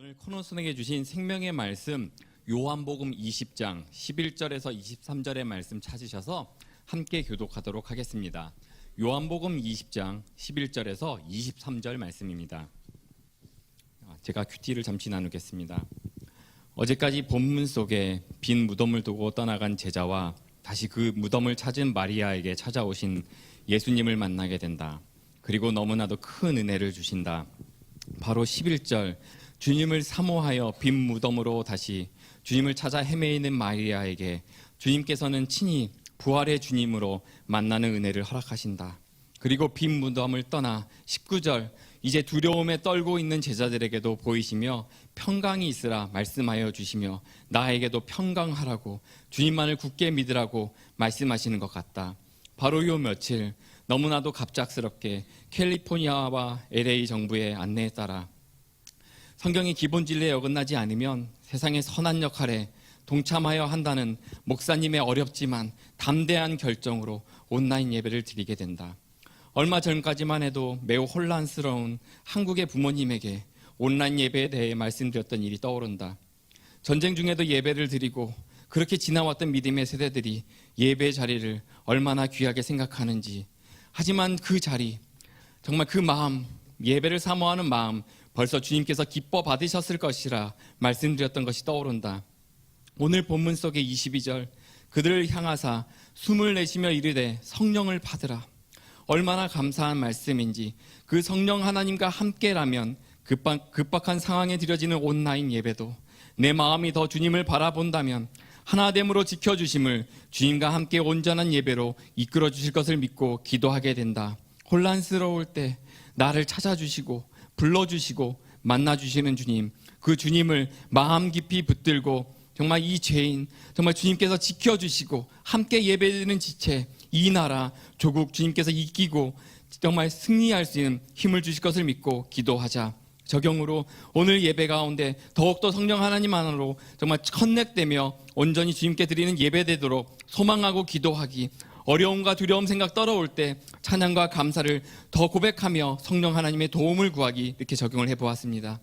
오늘 코너순에게 주신 생명의 말씀 요한복음 20장 11절에서 23절의 말씀 찾으셔서 함께 교독하도록 하겠습니다. 요한복음 20장 11절에서 23절 말씀입니다. 제가 큐티를 잠시 나누겠습니다. 어제까지 본문 속에 빈 무덤을 두고 떠나간 제자와 다시 그 무덤을 찾은 마리아에게 찾아오신 예수님을 만나게 된다. 그리고 너무나도 큰 은혜를 주신다. 바로 11절 주님을 사모하여 빈 무덤으로 다시 주님을 찾아 헤매이는 마리아에게 주님께서는 친히 부활의 주님으로 만나는 은혜를 허락하신다. 그리고 빈 무덤을 떠나 19절 이제 두려움에 떨고 있는 제자들에게도 보이시며 평강이 있으라 말씀하여 주시며 나에게도 평강하라고 주님만을 굳게 믿으라고 말씀하시는 것 같다. 바로 요 며칠 너무나도 갑작스럽게 캘리포니아와 LA 정부의 안내에 따라 성경이 기본 진리에 어긋나지 않으면 세상의 선한 역할에 동참하여 한다는 목사님의 어렵지만 담대한 결정으로 온라인 예배를 드리게 된다. 얼마 전까지만 해도 매우 혼란스러운 한국의 부모님에게 온라인 예배에 대해 말씀드렸던 일이 떠오른다. 전쟁 중에도 예배를 드리고 그렇게 지나왔던 믿음의 세대들이 예배 자리를 얼마나 귀하게 생각하는지, 하지만 그 자리, 정말 그 마음, 예배를 사모하는 마음 벌써 주님께서 기뻐 받으셨을 것이라 말씀드렸던 것이 떠오른다. 오늘 본문 속의 22절 그들을 향하사 숨을 내쉬며 이르되 성령을 받으라. 얼마나 감사한 말씀인지. 그 성령 하나님과 함께라면 급박한 상황에 드려지는 온라인 예배도 내 마음이 더 주님을 바라본다면 하나됨으로 지켜주심을 주님과 함께 온전한 예배로 이끌어 주실 것을 믿고 기도하게 된다. 혼란스러울 때 나를 찾아주시고 불러주시고 만나주시는 주님, 그 주님을 마음 깊이 붙들고 정말 이 죄인 정말 주님께서 지켜주시고 함께 예배드리는 지체, 이 나라 조국 주님께서 이기고 정말 승리할 수 있는 힘을 주실 것을 믿고 기도하자. 적용으로 오늘 예배 가운데 더욱더 성령 하나님 안으로 정말 커넥되며 온전히 주님께 드리는 예배되도록 소망하고 기도하기, 어려움과 두려움 생각 떨어올 때 찬양과 감사를 더 고백하며 성령 하나님의 도움을 구하기, 이렇게 적용을 해보았습니다.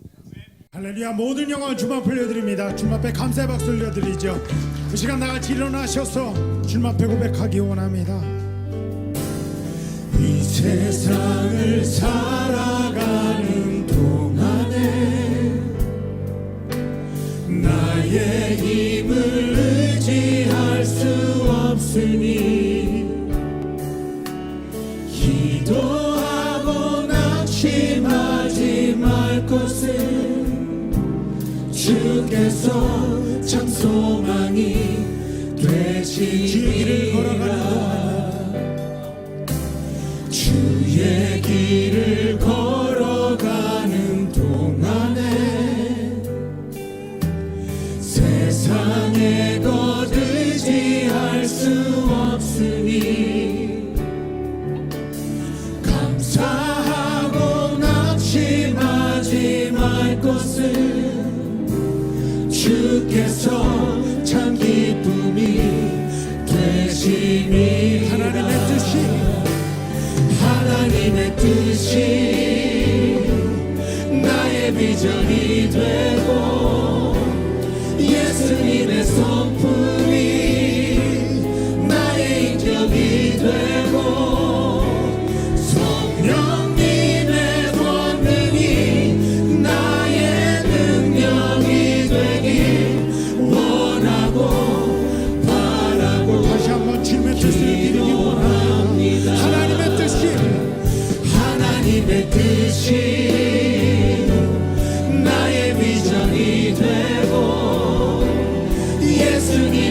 할렐루야. 모든 영광을 주만 불려드립니다. 주님 앞에 감사의 박수 올려드리죠. 이 시간 나같이 일어나셔서 주님 앞에 고백하기 원합니다. 이 세상을 살아가는 동안에 나의 힘을 의지할 수 없으니 기도하고 낙심하지 말 것은 주께서 참 소망이 되시리라. 주의 길을 걸어가는 동안에 세상의 것 의지할 수 없으니 감사하고 낙심하지 말 것을 주께서 참 기쁨이 되시니 하나님의 뜻이 나의 비전이 되고 예수님의 성품이 나의 인격이 되고 성령님의 권능이 나의 능력이 되길 원하고 바라고 다시 한번 주님의 뜻을 이루기 원합니다. 하나님의 뜻이 나의 비전이 되고 예수님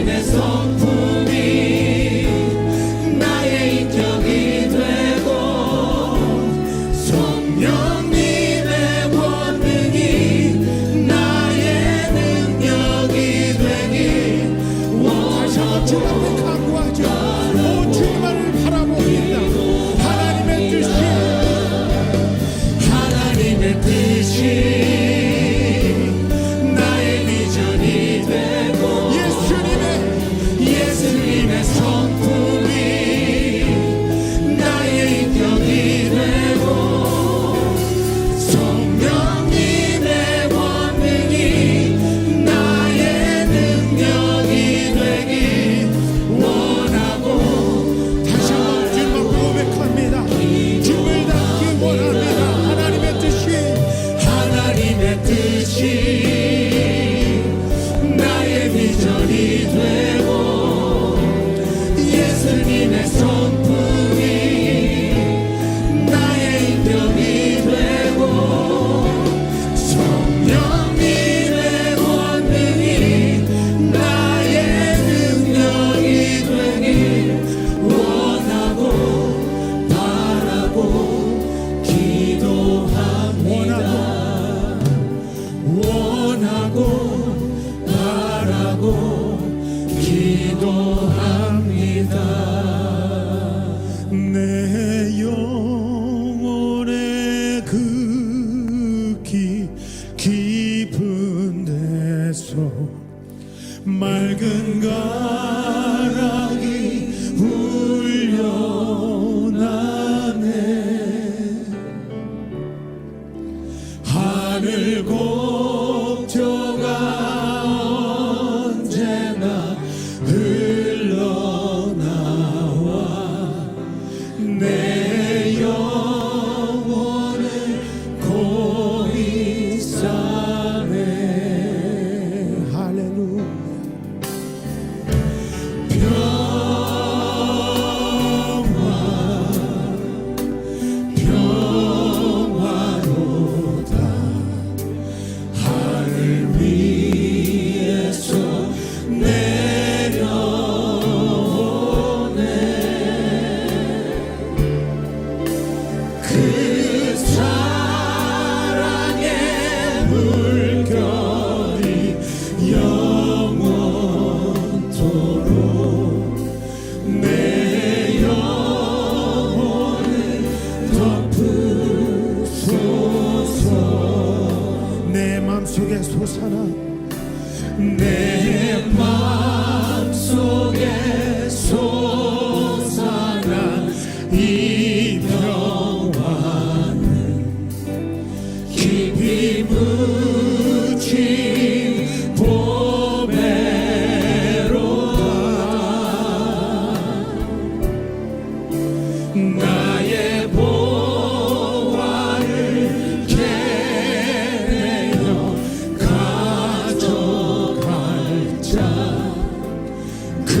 기도합니다. 내 영혼의 그 깊은 데서 맑은 가락이 울려나네. 하늘 곡조가 언제나 흘러나와 내 영혼을 고이 싸네. 할렐루야. 평화로다. 하늘 위에서 내려오네. 그 사랑의 물결이 영원토록 내 영혼을 덮으소서. 내 맘속에 솟아나 내 맘속에 솟아나 이 평화는 깊이 묻힌 보배로다. 나의 보화를 캐내어 가져갈 자 그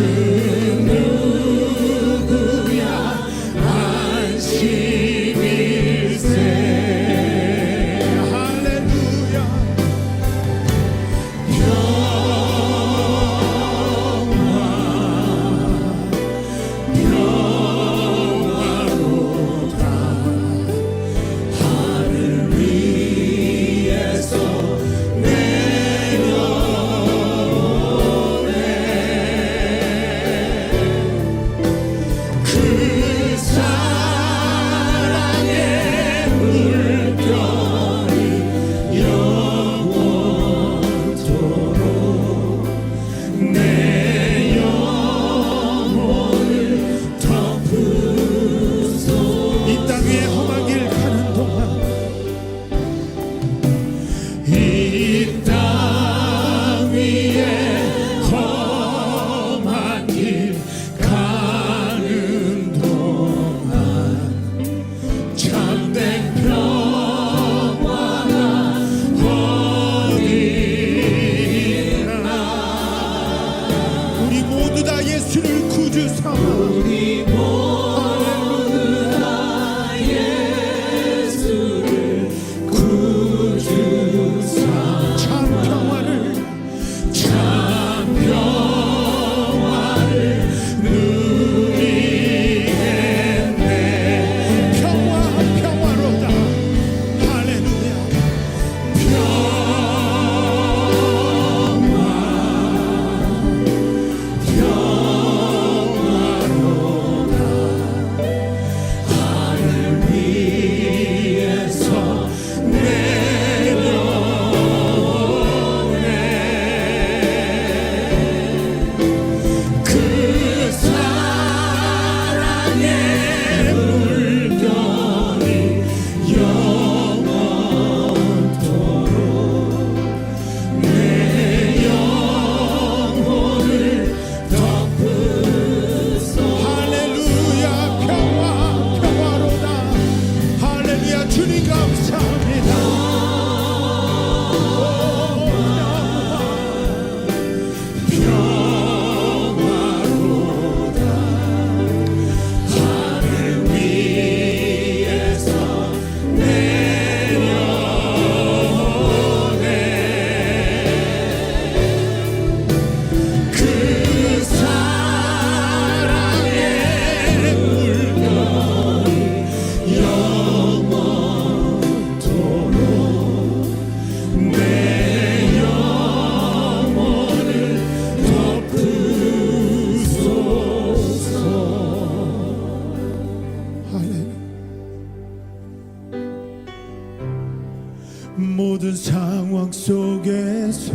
안에서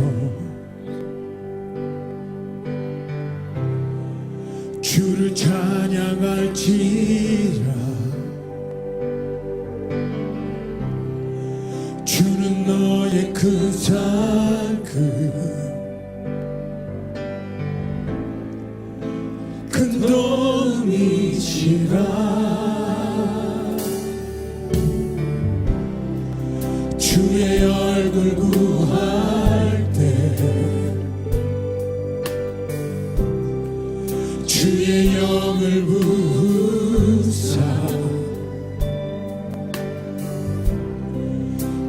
주를 찬양할지라. 주는 너의 큰 큰 도움이시라. 주의 얼굴 구할 때 주의 영을 부으사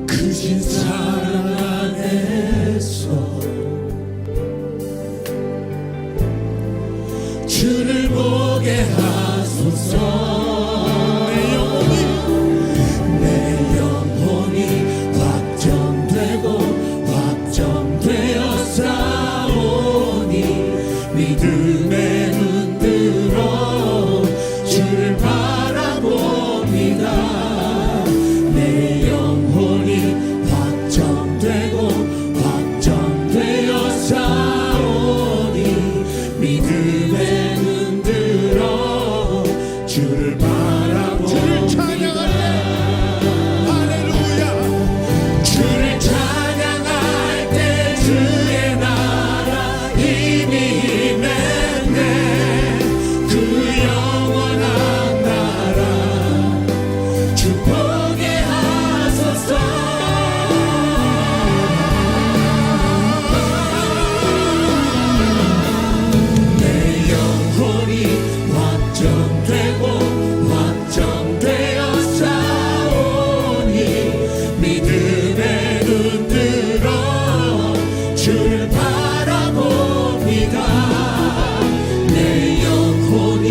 크신 사랑 안에서 주를 보게 하소서. 내 영혼이 확정되고 확정되어 싸우니 믿음의 눈 들어 주를 바라봅니다. 내 영혼이 확정되고 확정되어 싸우니 믿음의 눈 들어 주를 바라봅니다. 주를 찬양하네. 할렐루야. 주를 찬양할 때 주의 나라 이미 임했네. 그 영원한 나라 축복의 하소서. 내 영혼이 확정되고 확정되어 싸우니 믿음의 눈 들어 주를 바라봅니다. 내 영혼이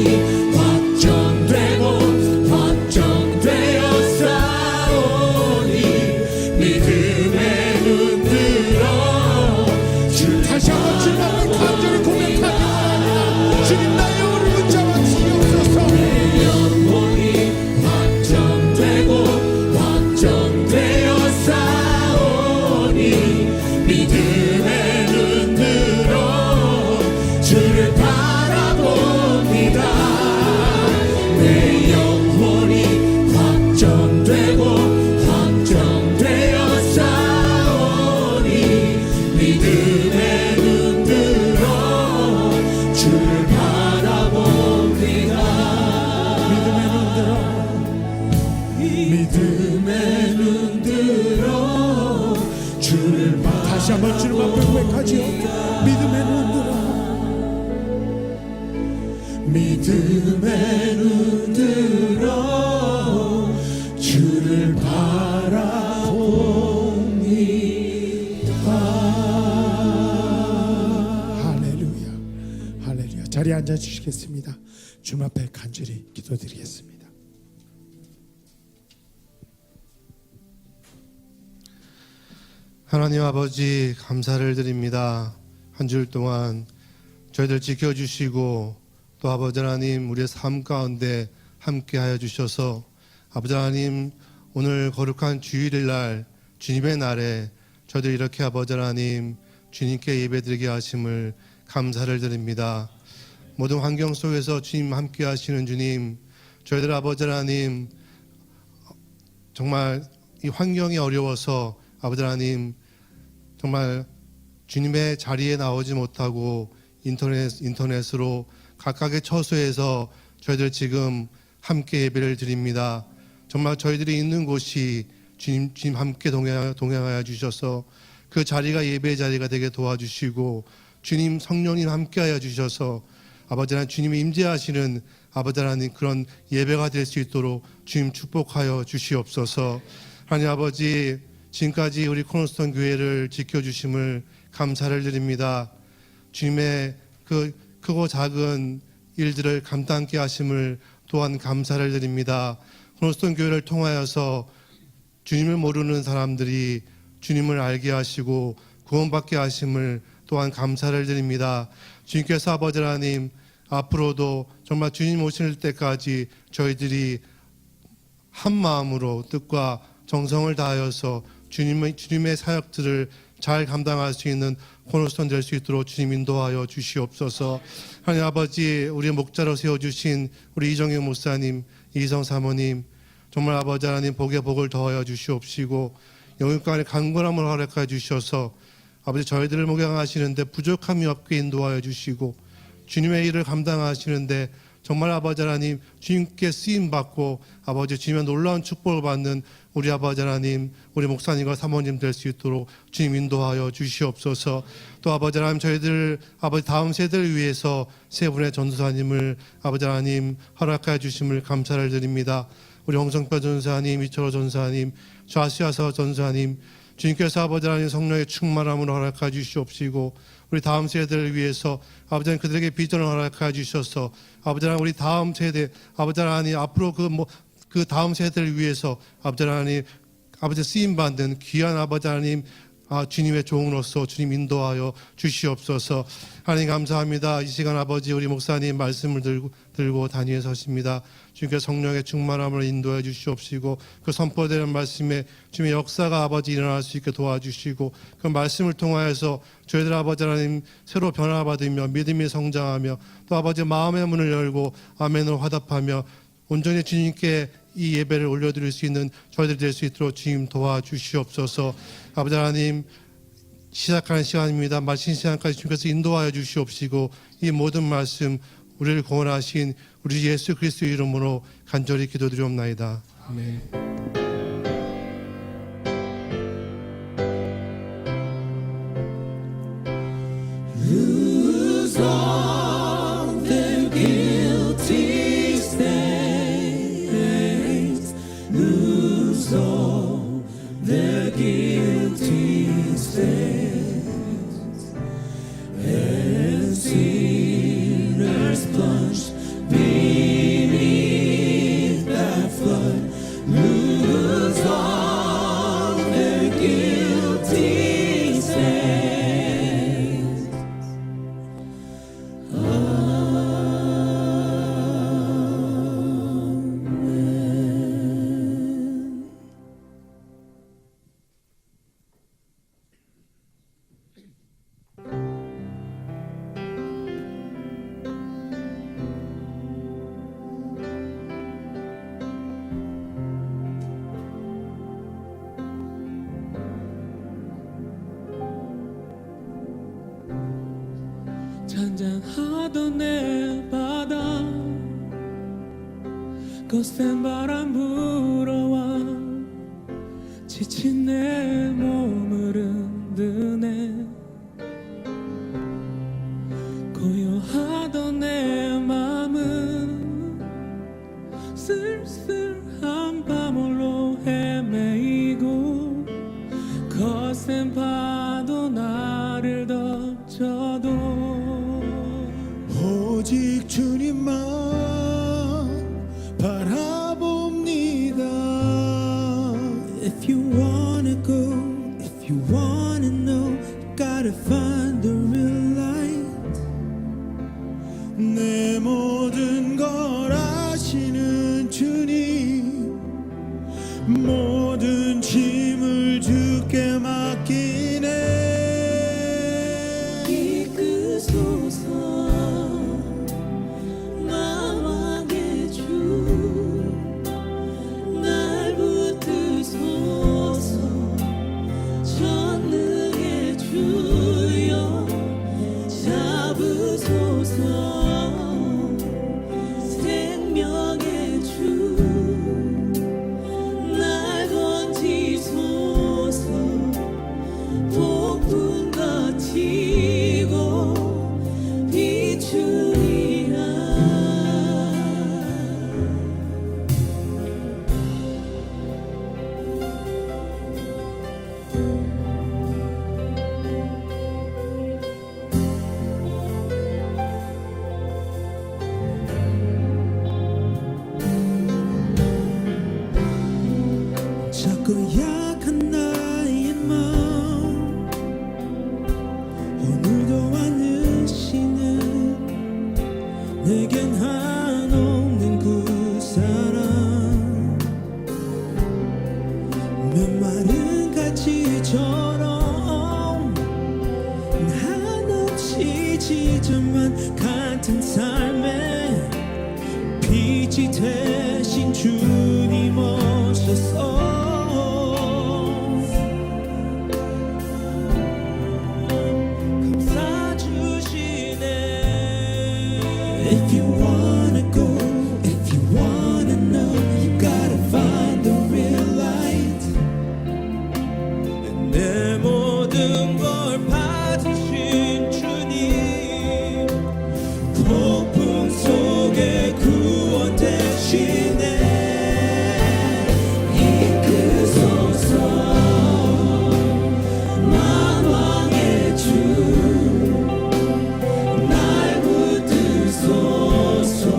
확정되고 확정되어 싸우니 믿음의 눈 들어 주를 다시 한번 주님을 간절히 고백하기 원합니다. 주님 나의 영혼을 붙잡아 주시옵소서. 내 영혼이 확정되고 확정되어 싸우니 믿음의 눈 들어 주를 바라봅니다. 내 영혼이 확정되고 확정되어 싸우니 믿음의 눈 들어 주를 바라봅니다. 믿음의 눈 들어 주를 바라봅니다. 다시 한번 주님 앞에 고백하지요. 믿음의 눈 들어 믿음의 눈 들어 주를 바라봅니다. 할렐루야. 할렐루야. 자리에 앉아 주시겠습니다. 주님 앞에 간절히 기도드리겠습니다. 하나님 아버지 감사를 드립니다. 한 주 동안 저희들 지켜주시고 또 아버지 하나님 우리의 삶 가운데 함께하여 주셔서 아버지 하나님 오늘 거룩한 주일날 주님의 날에 저희들 이렇게 아버지 하나님 주님께 예배드리게 하심을 감사를 드립니다. 모든 환경 속에서 주님 함께 하시는 주님, 저희들 아버지 하나님 정말 이 환경이 어려워서 아버지 하나님 정말 주님의 자리에 나오지 못하고 인터넷으로 각각의 처소에서 저희들 지금 함께 예배를 드립니다. 정말 저희들이 있는 곳이 주님 함께 동행하여 주셔서 그 자리가 예배의 자리가 되게 도와주시고 주님 성령님 함께하여 주셔서 아버지 하나님 주님이 임재하시는 아버지 하나님 그런 예배가 될 수 있도록 주님 축복하여 주시옵소서. 하나님 아버지 지금까지 우리 코너스톤 교회를 지켜주심을 감사를 드립니다. 주님의 그 크고 작은 일들을 감당케 하심을 또한 감사를 드립니다. 코너스톤 교회를 통하여서 주님을 모르는 사람들이 주님을 알게 하시고 구원받게 하심을 또한 감사를 드립니다. 주님께서 아버지 하나님 앞으로도 정말 주님 오실 때까지 저희들이 한 마음으로 뜻과 정성을 다하여서 주님의 사역들을 잘 감당할 수 있는 코너스톤 될 수 있도록 주님 인도하여 주시옵소서. 하나님 아버지, 우리 목자로 세워주신 우리 이정영 목사님, 이성 사모님, 정말 아버지 하나님 복에 복을 더하여 주시옵시고 영육간의 강건함을 허락하여 주셔서 아버지 저희들을 목양하시는데 부족함이 없게 인도하여 주시고 주님의 일을 감당하시는데 정말 아버지 하나님 주님께 쓰임받고 아버지 주님의 놀라운 축복을 받는 우리 아버지 하나님, 우리 목사님과 사모님 될 수 있도록 주님 인도하여 주시옵소서. 또 아버지 하나님 저희들 아버지 다음 세대를 위해서 세 분의 전도사님을 아버지 하나님 허락하여 주심을 감사를 드립니다. 우리 홍성표 전사님, 이철호 전사님, 좌시아서 전사님, 주님께서 아버지 하나님 성령의 충만함을 허락하여 주시옵시고 우리 다음 세대를 위해서 아버지 하나님 그들에게 비전을 허락하여 주셔서 아버지 하나님 우리 다음 세대 아버지 하나님 앞으로 그 다음 세대를 위해서 아버지 하나님 아버지 쓰임 받는 귀한 아버지 하나님 주님의 종으로서 주님 인도하여 주시옵소서. 하나님 감사합니다. 이 시간 아버지 우리 목사님 말씀을 들고 단위에 서십니다. 주님께서 성령의 충만함을 인도해 주시옵시고 그 선포되는 말씀에 주님의 역사가 아버지 일어날 수 있게 도와주시고 그 말씀을 통하여서 저희들 아버지 하나님 새로 변화받으며 믿음이 성장하며 또 아버지 마음의 문을 열고 아멘으로 화답하며 온전히 주님께 이 예배를 올려드릴 수 있는 저희들 될 수 있도록 주님 도와주시옵소서. 아버지 하나님 시작하는 시간입니다. 마친 시간까지 주님께서 인도하여 주시옵시고 이 모든 말씀 우리를 구원하신 우리 예수 그리스도 이름으로 간절히 기도드리옵나이다. 아멘. Lose all their guilty stains, lose all their guilty stains, and sinners plunged beneath that flood, lose all their guilty stains. 잔잔하던 내 바다 거센 바람 불어와 지친 내 몸을 흔드네 고요하던 내 맘은 쓸쓸한 밤홀로 헤매이고 거센 파도 나를 덮쳐도 오직 주님만 바라봅니다. If you wanna go, if you wanna know, you gotta find the real light. 내 모든 걸 아시는 주님, 모든 짐을 주께 맡기네. 이끄소서 나만의 주, 날 붙드소서 전능의 주여 잡으소서 생명의 주, 날 건지소서 폭풍같이 비추리라. 자꾸 약한 나의 마음 오늘도 안으시는 내겐 한없는 그 사랑 메마른 가지처럼 시절만 같은 삶에 빛이 되신 주님 오셔서 감사 주시네. If you wanna go, if you wanna know, you gotta find the real light. 내 모든 걸 받으신 주님, 폭풍 속에 구원 되시네. 이끄소서 만왕의 주, 날 붙드소서.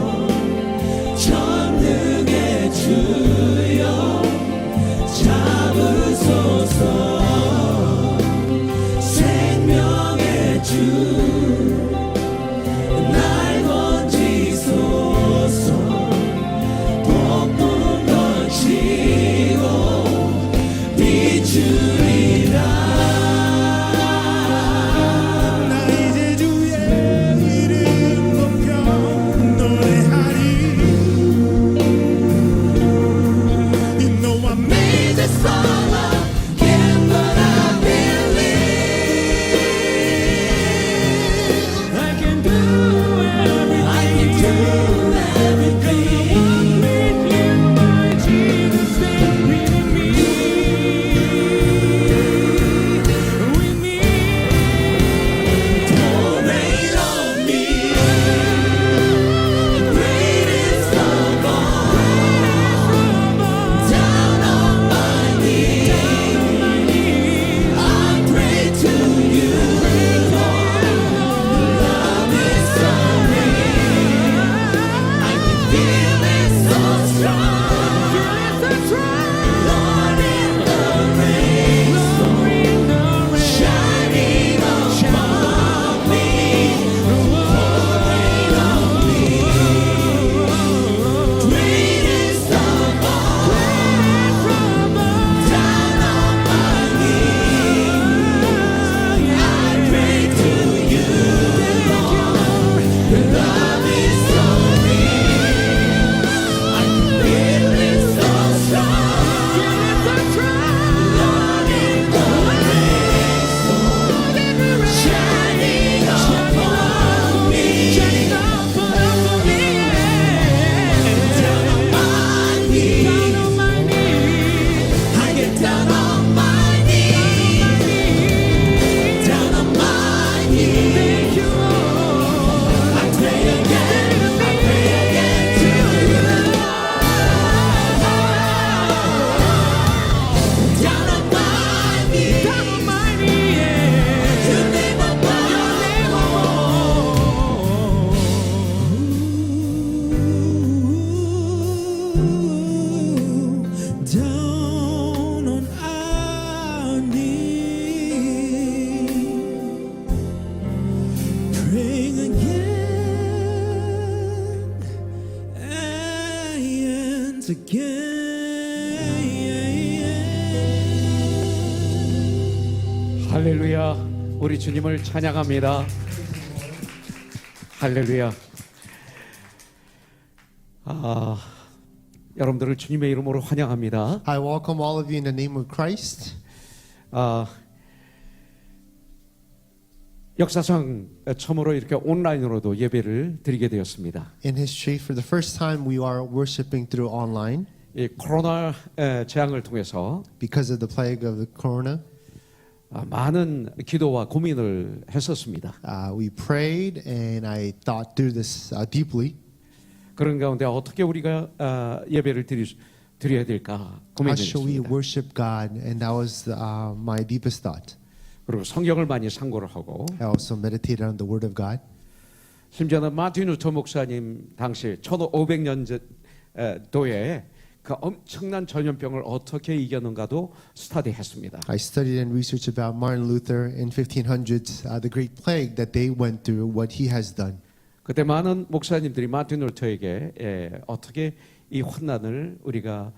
전능의 주여 잡으소서. 생명의 주, 날 건지소서. 폭풍 던지고 비추리라. 나 이제 주의 이름 높여 노래하리. You know I made this song again, but I believe I can do everything. I can do everything. With you, my Jesus, stay with me. With me. Don't wait on me. The greatest of all. Down on my knees, I pray to you, Lord. Love is so real. I can feel it so strong. Lord, in the rain, shining upon me, pouring on me. Greatest of all, down on my knees, I pray to you, Lord. Your love is so real. I can feel it so strong. Lord, in the rain, shining upon me, down on my knees. I get down on my knees, down on my knees. I pray again to you, down on my knees, your name above. Down on our knees, praying again and again. 할렐루야. 우리 주님을 찬양합니다. 할렐루야. 여러분들을 주님의 이름으로 환영합니다. I welcome all of you in the name of Christ. 역사상 처음으로 이렇게 온라인으로도 예배를 드리게 되었습니다. In history, for the first time, we are worshiping through online 이 코로나 재앙을 통해서 because of the plague of the corona. 많은 기도와 고민을 했었습니다. We prayed and I thought through this deeply. 그런 가운데 어떻게 우리가 예배를 드려야 될까 How shall we 고민했습니다. worship God? And that was my deepest thought. 그리고 성경을 많이 상고를 하고 I also meditated on the Word of God. 심지어는 마틴 루터 목사님 당시 1500년도에 그 엄청난 전염병을 어떻게 이겼는가도 스터디했습니다. I studied and researched about Martin Luther in 1500s, the great plague that they went through, what he has done. 그때 많은 목사님들이 마틴 루터에게 어떻게 이 환난을 우리가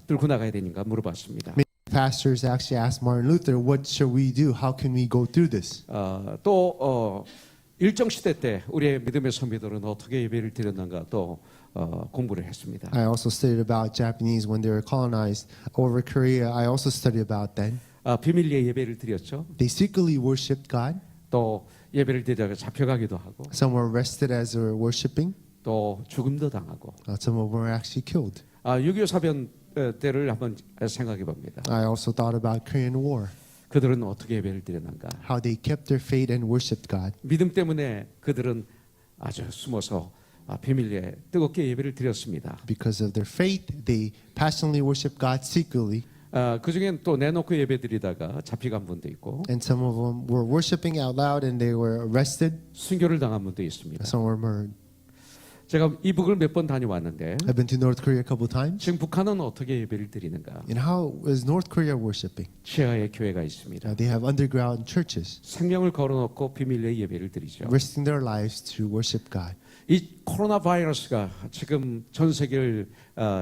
뚫고 나가야 되는가 물어봤습니다. Many pastors actually asked Martin Luther, what shall we do? How can we go through this? 또 일정 시대 때 우리의 믿음의 선비들은 어떻게 예배를 드렸는가 또 공부를 했습니다. I also studied about Japanese when they were colonized over Korea. I also studied about then. 비밀리에 예배를 드렸죠. They secretly worshipped God. 또 예배를 드리다가 잡혀가기도 하고 Some were arrested as they were worshiping. 또 죽음도 당하고 Some of them were actually killed. 6.25 사변 때를 한번 생각해 봅니다. I also thought about Korean War, 그들은 어떻게 예배를 드렸는가? how they kept their faith and worshipped God. 믿음 때문에 그들은 아주 숨어서 비밀리에 뜨겁게 예배를 드렸습니다. Because of their faith, they passionately worshiped God secretly. 그 중엔 또 내놓고 예배 드리다가 잡혀간 분도 있고 And some of them were worshiping out loud and they were arrested. 순교를 당한 분도 있습니다. Some were murdered. 제가 이북을 몇 번 다녀왔는데 I've been to North Korea a couple times. 지금 북한은 어떻게 예배를 드리는가? And how is North Korea worshiping? 지하에 교회가 있습니다. They have underground churches, 생명을 걸어놓고 비밀리에 예배를 드리죠. risking their lives to worship God. 이 코로나 바이러스가 지금 전 세계를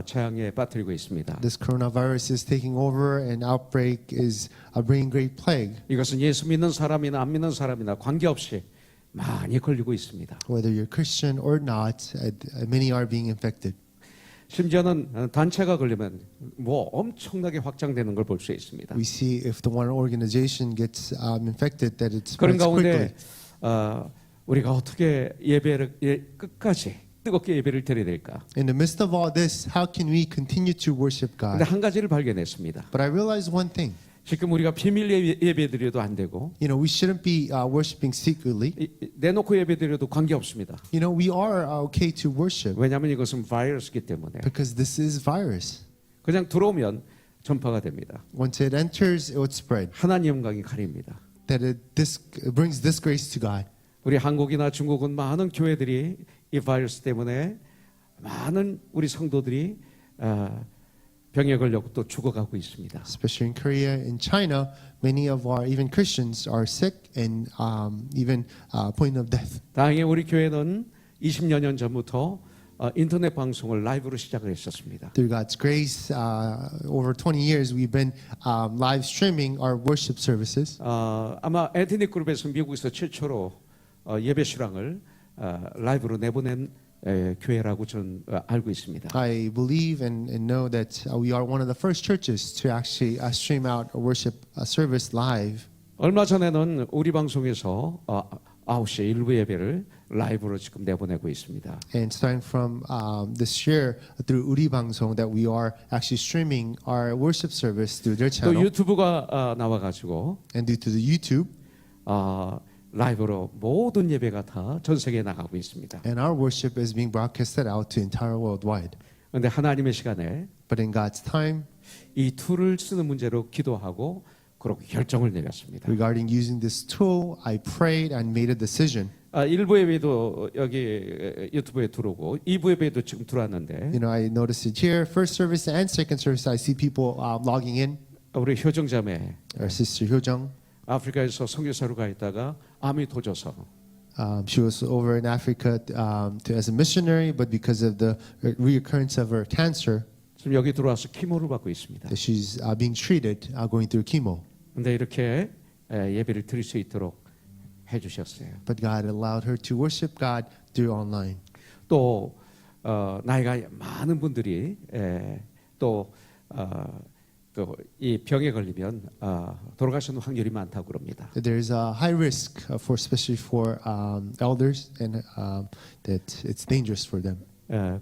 재앙에 빠뜨리고 있습니다. This coronavirus is taking over, and outbreak is bringing great plague. 이것은 예수 믿는 사람이나 안 믿는 사람이나 관계없이 많이 걸리고 있습니다. Whether you're Christian or not, many are being infected. 심지어는 단체가 걸리면 뭐 엄청나게 확장되는 걸 볼 수 있습니다. We see if the one organization gets infected, that it 그런 spreads quickly. 가운데 우리가 어떻게 예배를 끝까지 뜨겁게 예배를 드려야 될까? In the midst of all this, how can we continue to worship 근데 God? 한 가지를 발견했습니다. But I realized one thing. 지금 우리가 비밀 예배 드려도 안 되고 You know, we shouldn't be worshiping secretly. 내놓고 예배 드려도 관계 없습니다. You know, we are okay to worship 왜냐하면 이것은 바이러스이기 때문에 because this is virus. 그냥 들어오면 전파가 됩니다. Once it enters, it would spread. 하나님 영광이 가립니다. That it brings disgrace to God. 우리 한국이나 중국은 많은 교회들이 이 바이러스 때문에 많은 우리 성도들이 병에 걸렸고 또 죽어가고 있습니다. Especially in Korea, in China, many of our even Christians are sick and even point of death. 다행히 우리 교회는 20여 년 전부터 인터넷 방송을 라이브로 시작을 했었습니다. Through God's grace, over 20 years, we've been live streaming our worship services. 아마 에드닉 그룹에서 미국에서 최초로 예배 실황을 라이브로 내보낸 교회라고 저는 알고 있습니다. I believe and know that we are one of the first churches to actually stream out a worship service live. 얼마 전에는 우리 방송에서 9시에 일부 예배를 라이브로 지금 내보내고 있습니다. And starting from this year, through Uri Bangsong, that we are actually streaming our worship service through their 또 channel. 유튜브가 나와가지고 And due to the YouTube, 라이브로 모든 예배가 다 전 세계에 나가고 있습니다. and our worship is being broadcasted out to entire worldwide. 그런데 하나님의 시간에 But in God's time, 이 툴을 쓰는 문제로 기도하고 그렇게 결정을 내렸습니다. regarding using this tool, I prayed and made a decision. 일부 예배도 여기 유튜브에 들어오고 2부 예배도 지금 들어왔는데 You know, I noticed it here. First service and second service, I see people logging in. 우리 효정자매 Our sister Hyojung, 아프리카에서 선교사로 가 있다가 암이 도져서 she was over in Africa as a missionary, but because of the reoccurrence of her cancer, 지금 여기 들어와서 키모를 받고 있습니다. that she's being treated, going through chemo. 근데 이렇게 예배를 드릴 수 있도록 해주셨어요. But God allowed her to worship God through online. 또 나이가 많은 분들이 또 이 병에 걸리면 돌아가시는 확률이 많다고 그럽니다. There's a high risk, especially for elders, and that it's dangerous for them.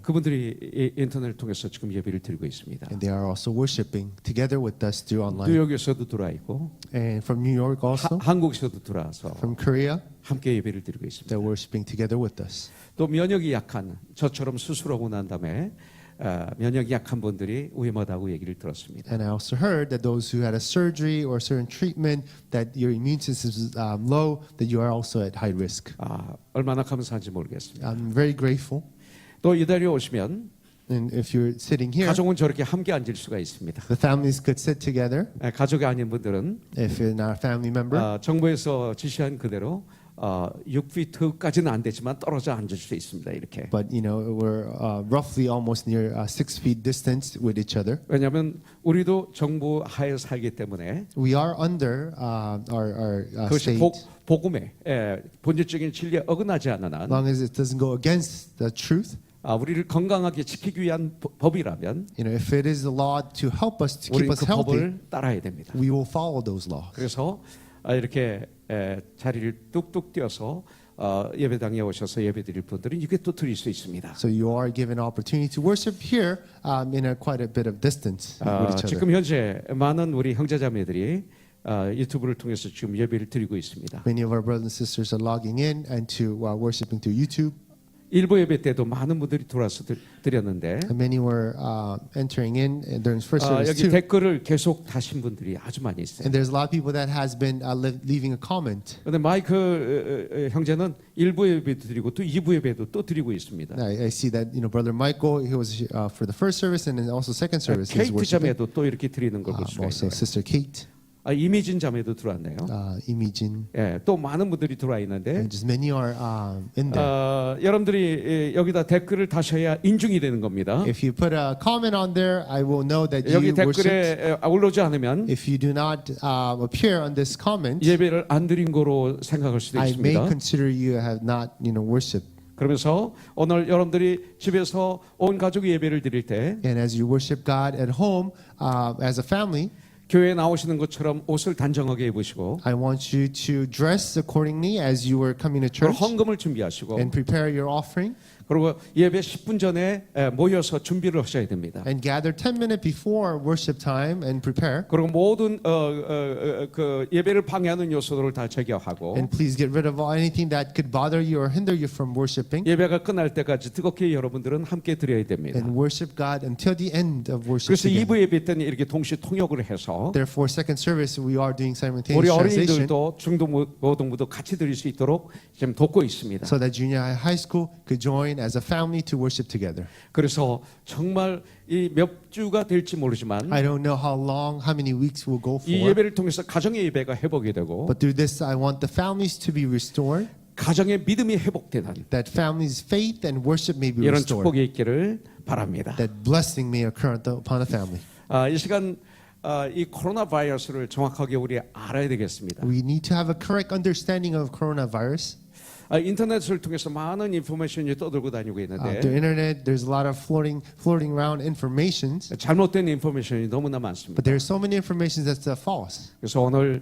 그분들이 이 인터넷을 통해서 지금 예배를 드리고 있습니다. And they are also worshiping together with us through online. 뉴욕에서도 들어와 있고 And from New York also, 한국에서도 들어와서 from Korea, 함께 예배를 드리고 있습니다. they're worshiping together with us. 또 면역이 약한 저처럼 수술하고 난 다음에 면역이 약한 분들이 위험하다고 얘기를 들었습니다. And I also heard that those who had a surgery or certain treatment, that your immune system is low, that you are also at high risk. 얼마나 감사한지 모르겠습니다. I'm very grateful. 또 이달에 오시면 And if you're sitting here, 가족은 저렇게 함께 앉을 수가 있습니다. the families could sit together. 가족이 아닌 분들은 If you're not a family member, 정부에서 지시한 그대로 6피트까지는 안 되지만 떨어져 앉을 수 있습니다. 이렇게. but you know we're roughly almost near 6 feet distance with each other. 왜냐하면 우리도 정부 하에 살기 때문에 We are under our 그것이 state. 복음의 본질적인 진리에 어긋나지 않는 한 long as it doesn't go against the truth. 우리를 건강하게 지키기 위한 법이라면 If it is the law to help us to keep 우리는 us 그 healthy, 법을 따라야 됩니다. we will follow those laws. 그래서 이렇게 자리를 뚝뚝 띄어서 예배당에 오셔서 예배드릴 분들은 이게 또 드릴 수 있습니다. So you are given opportunity to worship here in quite a bit of distance with each other. 지금 현재 많은 우리 형제자매들이 유튜브를 통해서 지금 예배를 드리고 있습니다. Many of our brothers and sisters are logging in and to worshiping through YouTube. 일부 예배 때도 많은 분들이 들어와서 드렸는데 And many were entering in during first service 여기 too. 댓글을 계속 다신 분들이 아주 많이 있어요. And there's a lot of people that has been leaving a comment. 그런데 마이크 형제는 1부 예배도 드리고 또 2부 예배도 또 드리고 있습니다. I see that Brother Michael, he was for the first service and then also second service. He was 케이트 worshiping. 자매도 또 이렇게 드리는 걸 볼 수가 Also 있어요. Sister Kate, 이미진 자매도 들어왔네요. Imijin, 또 많은 분들이 들어와 있는데 and just many are in there. 여러분들이 여기다 댓글을 다셔야 인중이 되는 겁니다. If you put a comment on there, I will know that 여기 you worship. 댓글에 올라오지 않으면 If you do not appear on this comment, 예배를 안 드린 거로 생각할 수도 I may 있습니다. consider you have not worshiped. 그러면서 오늘 여러분들이 집에서 온 가족이 예배를 드릴 때 And as you worship God at home as a family, 교회에 나오시는 것처럼 옷을 단정하게 입으시고 I want you to dress accordingly as you were coming to 그리고 church 헌금을 준비하시고 and prepare your offering 그리고 예배 10분 전에 모여서 준비를 하셔야 됩니다. and gather 10 minutes before worship time and prepare. 그리고 모든 그 예배를 방해하는 요소들을 다 제거하고 And please get rid of anything that could bother you or hinder you from worshiping 예배가 끝날 때까지 뜨겁게 여러분들은 함께 드려야 됩니다. and worship God until the end of worship. 그래서 together. 2부 예배 때는 이렇게 동시 통역을 해서 Therefore, second service we are doing simultaneous 우리 translation 어린이들도 중고등부도 같이 드릴 수 있도록 지금 돕고 있습니다. so that junior high school could join as a family to worship together. 그래서 정말 이 몇 주가 될지 모르지만 I don't know how many weeks we'll go 이 for. 예배를 통해서 가정의 예배가 회복이 되고 But through this, I want the families to be restored, 가정의 믿음이 회복되는 that families' faith and worship may be 이런 restored, 축복이 있기를 바랍니다. that blessing may occur upon the family. 이 시간 이 코로나 바이러스를 정확하게 우리 알아야 되겠습니다. We need to have a correct understanding of coronavirus. 인터넷을 통해서 많은 인포메이션이 떠들고 다니고 있는데 The internet, there's a lot of floating around informations, 잘못된 인포메이션이 너무나 많습니다. but there's so many informations that's false. 그래서 오늘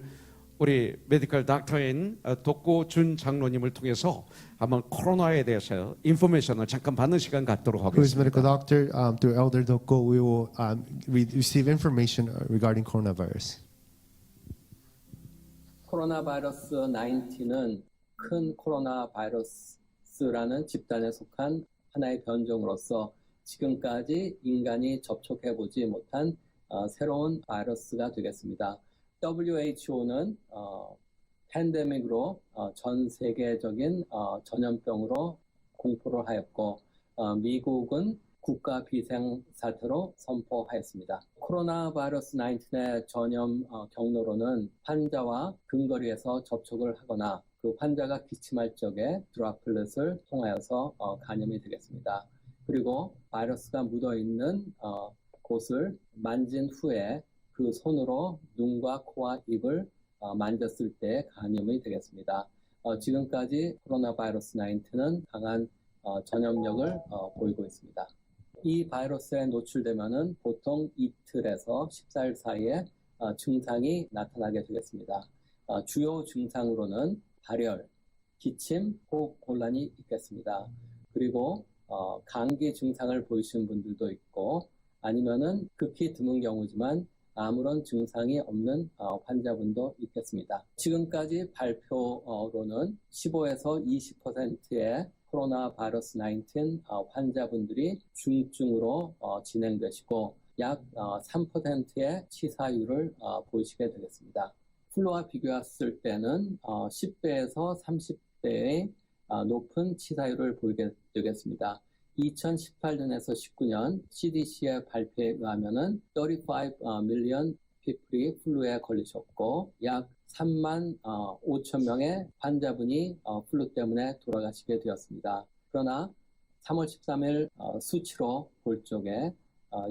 우리 메디컬 닥터인 독고준 장로님을 통해서 한번 코로나에 대해서 인포메이션을 잠깐 받는 시간 갖도록 Who is 하겠습니다. medical doctor? Through Elder Doko, we will receive information regarding coronavirus. 코로나 바이러스 19은 큰 코로나 바이러스라는 집단에 속한 하나의 변종으로서 지금까지 인간이 접촉해보지 못한 새로운 바이러스가 되겠습니다. WHO는 팬데믹으로 전 세계적인 전염병으로 공포를 하였고 미국은 국가 비상사태로 선포하였습니다. 코로나 바이러스 19의 전염 경로로는 환자와 근거리에서 접촉을 하거나 그 환자가 기침할 적에 드라플렛을 통하여서 감염이 되겠습니다. 그리고 바이러스가 묻어있는 곳을 만진 후에 그 손으로 눈과 코와 입을 만졌을 때 감염이 되겠습니다. 지금까지 코로나 바이러스 19는 강한 전염력을 보이고 있습니다. 이 바이러스에 노출되면은 보통 이틀에서 14일 사이에 증상이 나타나게 되겠습니다. 주요 증상으로는 발열, 기침, 호흡 곤란이 있겠습니다. 그리고 감기 증상을 보이시는 분들도 있고 아니면은 극히 드문 경우지만 아무런 증상이 없는 환자분도 있겠습니다. 지금까지 발표로는 15에서 20%의 코로나 바이러스 19 환자분들이 중증으로 진행되시고 약 3%의 치사율을 보이시게 되겠습니다. 플루와 비교했을 때는 10배에서 30배의 높은 치사율을 보이게 되겠습니다. 2018년에서 19년 CDC의 발표에 의하면은 35 million people이 플루에 걸리셨고 약 3만 5천 명의 환자분이 플루 때문에 돌아가시게 되었습니다. 그러나 3월 13일 수치로 볼 적에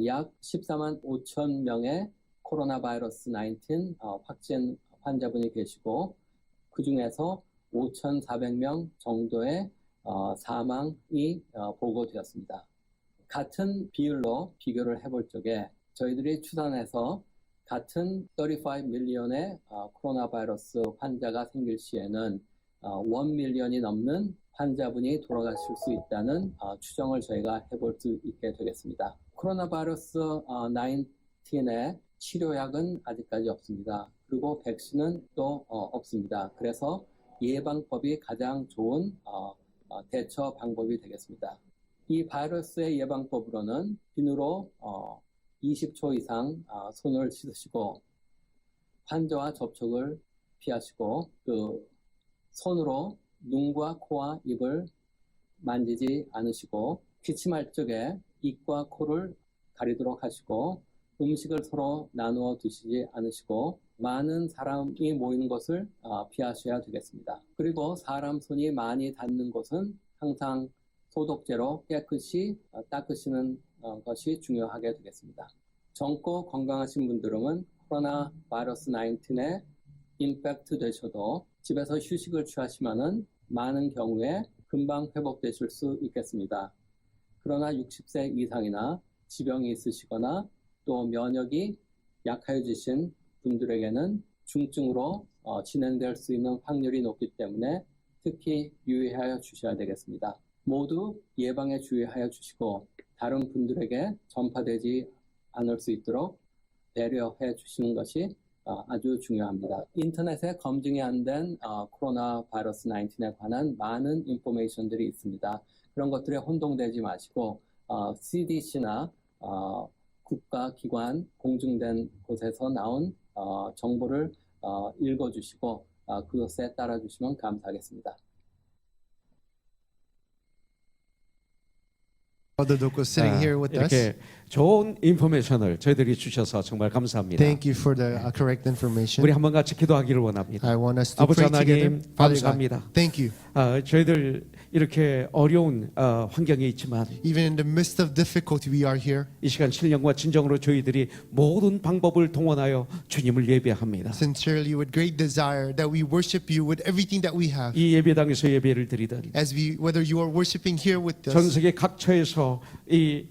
약 14만 5천 명의 코로나 바이러스 19 확진 환자분이 계시고 그 중에서 5,400명 정도의 사망이 보고되었습니다. 같은 비율로 비교를 해볼 적에 저희들이 추산해서 같은 35 밀리언의 코로나 바이러스 환자가 생길 시에는 1 밀리언이 넘는 환자분이 돌아가실 수 있다는 추정을 저희가 해볼 수 있게 되겠습니다. 코로나 바이러스 19의 치료약은 아직까지 없습니다. 그리고 백신은 또 없습니다. 그래서 예방법이 가장 좋은 대처 방법이 되겠습니다. 이 바이러스의 예방법으로는 비누로 20초 이상 손을 씻으시고 환자와 접촉을 피하시고 그 손으로 눈과 코와 입을 만지지 않으시고 기침할 적에 입과 코를 가리도록 하시고 음식을 서로 나누어 드시지 않으시고 많은 사람이 모이는 것을 피하셔야 되겠습니다. 그리고 사람 손이 많이 닿는 곳은 항상 소독제로 깨끗이 닦으시는 것이 중요하게 되겠습니다. 젊고 건강하신 분들은 코로나 바이러스 19에 임팩트 되셔도 집에서 휴식을 취하시면은 많은 경우에 금방 회복되실 수 있겠습니다. 그러나 60세 이상이나 지병이 있으시거나 또 면역이 약해지신 분들에게는 중증으로 진행될 수 있는 확률이 높기 때문에 특히 유의하여 주셔야 되겠습니다. 모두 예방에 주의하여 주시고 다른 분들에게 전파되지 않을 수 있도록 배려해 주시는 것이 아주 중요합니다. 인터넷에 검증이 안 된 코로나 바이러스 19에 관한 많은 인포메이션들이 있습니다. 그런 것들에 혼동되지 마시고 CDC나 국가기관 공증된 곳에서 나온 정보를 읽어주시고 그것에 따라주시면 감사하겠습니다. Brother Doko sitting here with us. 이렇게 좋은 인포메이션을 저희들이 주셔서 정말 감사합니다. Thank you for the correct information. 우리 한번 같이 기도하기를 원합니다. I want us to 아버지 pray together. 하나님 Father God, 감사합니다. thank you. 저희들 이렇게 어려운 환경에 있지만 Even in the midst of difficulty, we are here. 이 시간 신령과 진정으로 저희들이 모든 방법을 동원하여 주님을 예배합니다. Sincerely, with great desire, that we worship you with everything that we have. 이 예배당에서 예배를 드리든 As we, whether you are worshiping here with 전 us, 세계 각처에서 이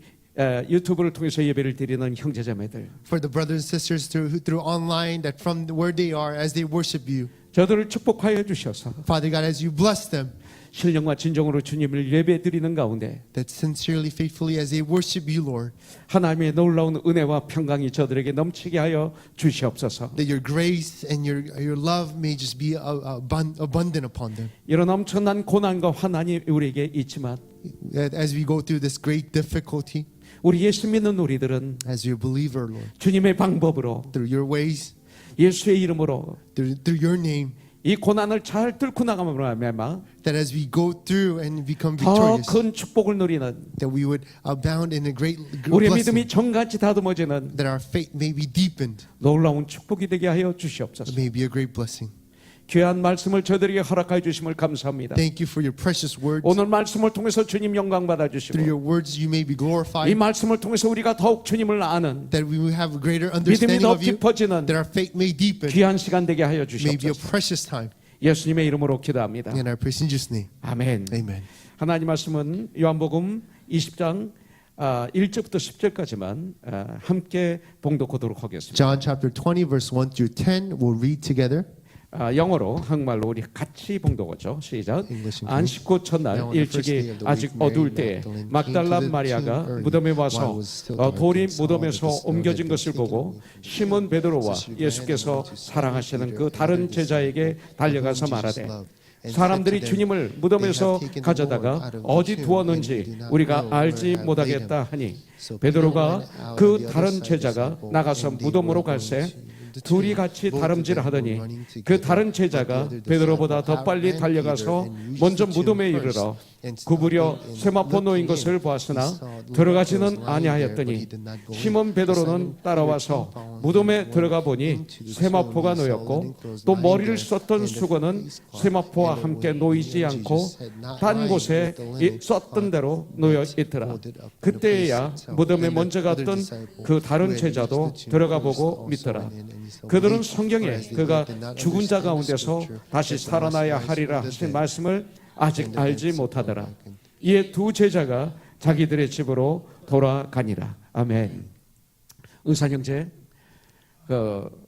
유튜브를 통해서 예배를 드리는 형제자매들, for the brothers and sisters through online, that from where they are, as they worship you, 저들을 축복하여 주셔서 Father God, as you bless them, 신령과 진정으로 주님을 예배 드리는 가운데 that sincerely, faithfully, as they worship you, Lord, 하나님의 놀라운 은혜와 평강이 저들에게 넘치게 하여 주시옵소서. that your grace and your love may just be abundant upon them. 이런 엄청난 고난과 환난이 우리에게 있지만 That as we go through this great difficulty, 우리 예수 믿는 우리들은 as your believer, Lord, 주님의 방법으로 through your ways, 예수의 이름으로 through your name, 이 고난을 잘 뚫고 나감으로 하면 that as we go through and become 더 victorious, 큰 축복을 누리는 that we would abound in a great 우리의 blessing, 믿음이 정같이 다듬어지는 that our faith may be deepened, 놀라운 축복이 되게 하여 주시옵소서. it may be a great blessing. 귀한 말씀을 저들에게 허락하여 주심을 감사합니다. Thank you for your precious words. 오늘 말씀을 통해서 주님 영광 받아 Through 주시고 your words, you may be 이 glorified, 말씀을 통해서 우리가 더욱 주님을 아는 that we will have a greater 믿음이 understanding 더 of you, 깊어지는 that our faith may deepen, 귀한 시간 되게 하여 may be a 주시옵소서. precious time. 예수님의 이름으로 기도합니다. In our praise in Jesus' name, 아멘. amen. 하나님 말씀은 요한복음 20장 1절부터 10절까지만 함께 봉독하도록 하겠습니다. John chapter 20, verse 1 through 10, we'll read together. 영어로 한국말로 우리 같이 봉독하죠. 시작. English and 안식구 첫날 Now on the first day 일찍이 of the 아직 week, 어두울 Mary 때에 Magdalene came to 막달라 the 마리아가 tomb early, 무덤에 while 와서 it was still dark, 돌이 and saw 무덤에서 that the stone 옮겨진 had been 것을 taken 보고 away. 시몬 베드로와 So she ran 예수께서 and went to Simon 사랑하시는 Peter 그 and 다른 his 제자에게 disciple, 달려가서 whom Jesus 말하되 loved, and 사람들이 said to them, 주님을 무덤에서 "They have taken the Lord 가져다가 out of the 어디 tomb, 두었는지 and we do not 우리가 know where 알지 have laid 못하겠다 him." 하니 So Peter 베드로가 went out 그 on the other 다른 side of the 제자가 temple, 나가서 and they 무덤으로 were going 갈새 to the 둘이 tomb. 같이 Both of 다름질 them were 하더니 running 그 together, 다른 but the 제자가 other 베드로보다 disciple 더 빨리 outran 달려가서 Peter and reached 먼저 the tomb 무덤에 first. 이르러 구부려 세마포 놓인 것을 보았으나 들어가지는 아니하였더니 시몬 베드로는 따라와서 무덤에 들어가 보니 세마포가 놓였고 또 머리를 썼던 수건은 세마포와 함께 놓이지 않고 단 곳에 썼던 대로 놓여 있더라. 그때야 무덤에 먼저 갔던 그 다른 제자도 들어가 보고 믿더라. 그들은 성경에 그가 죽은 자 가운데서 다시 살아나야 하리라 하신 말씀을 아직 알지 못하더라. 이에 두 제자가 자기들의 집으로 돌아가니라. 아멘. 은산 형제,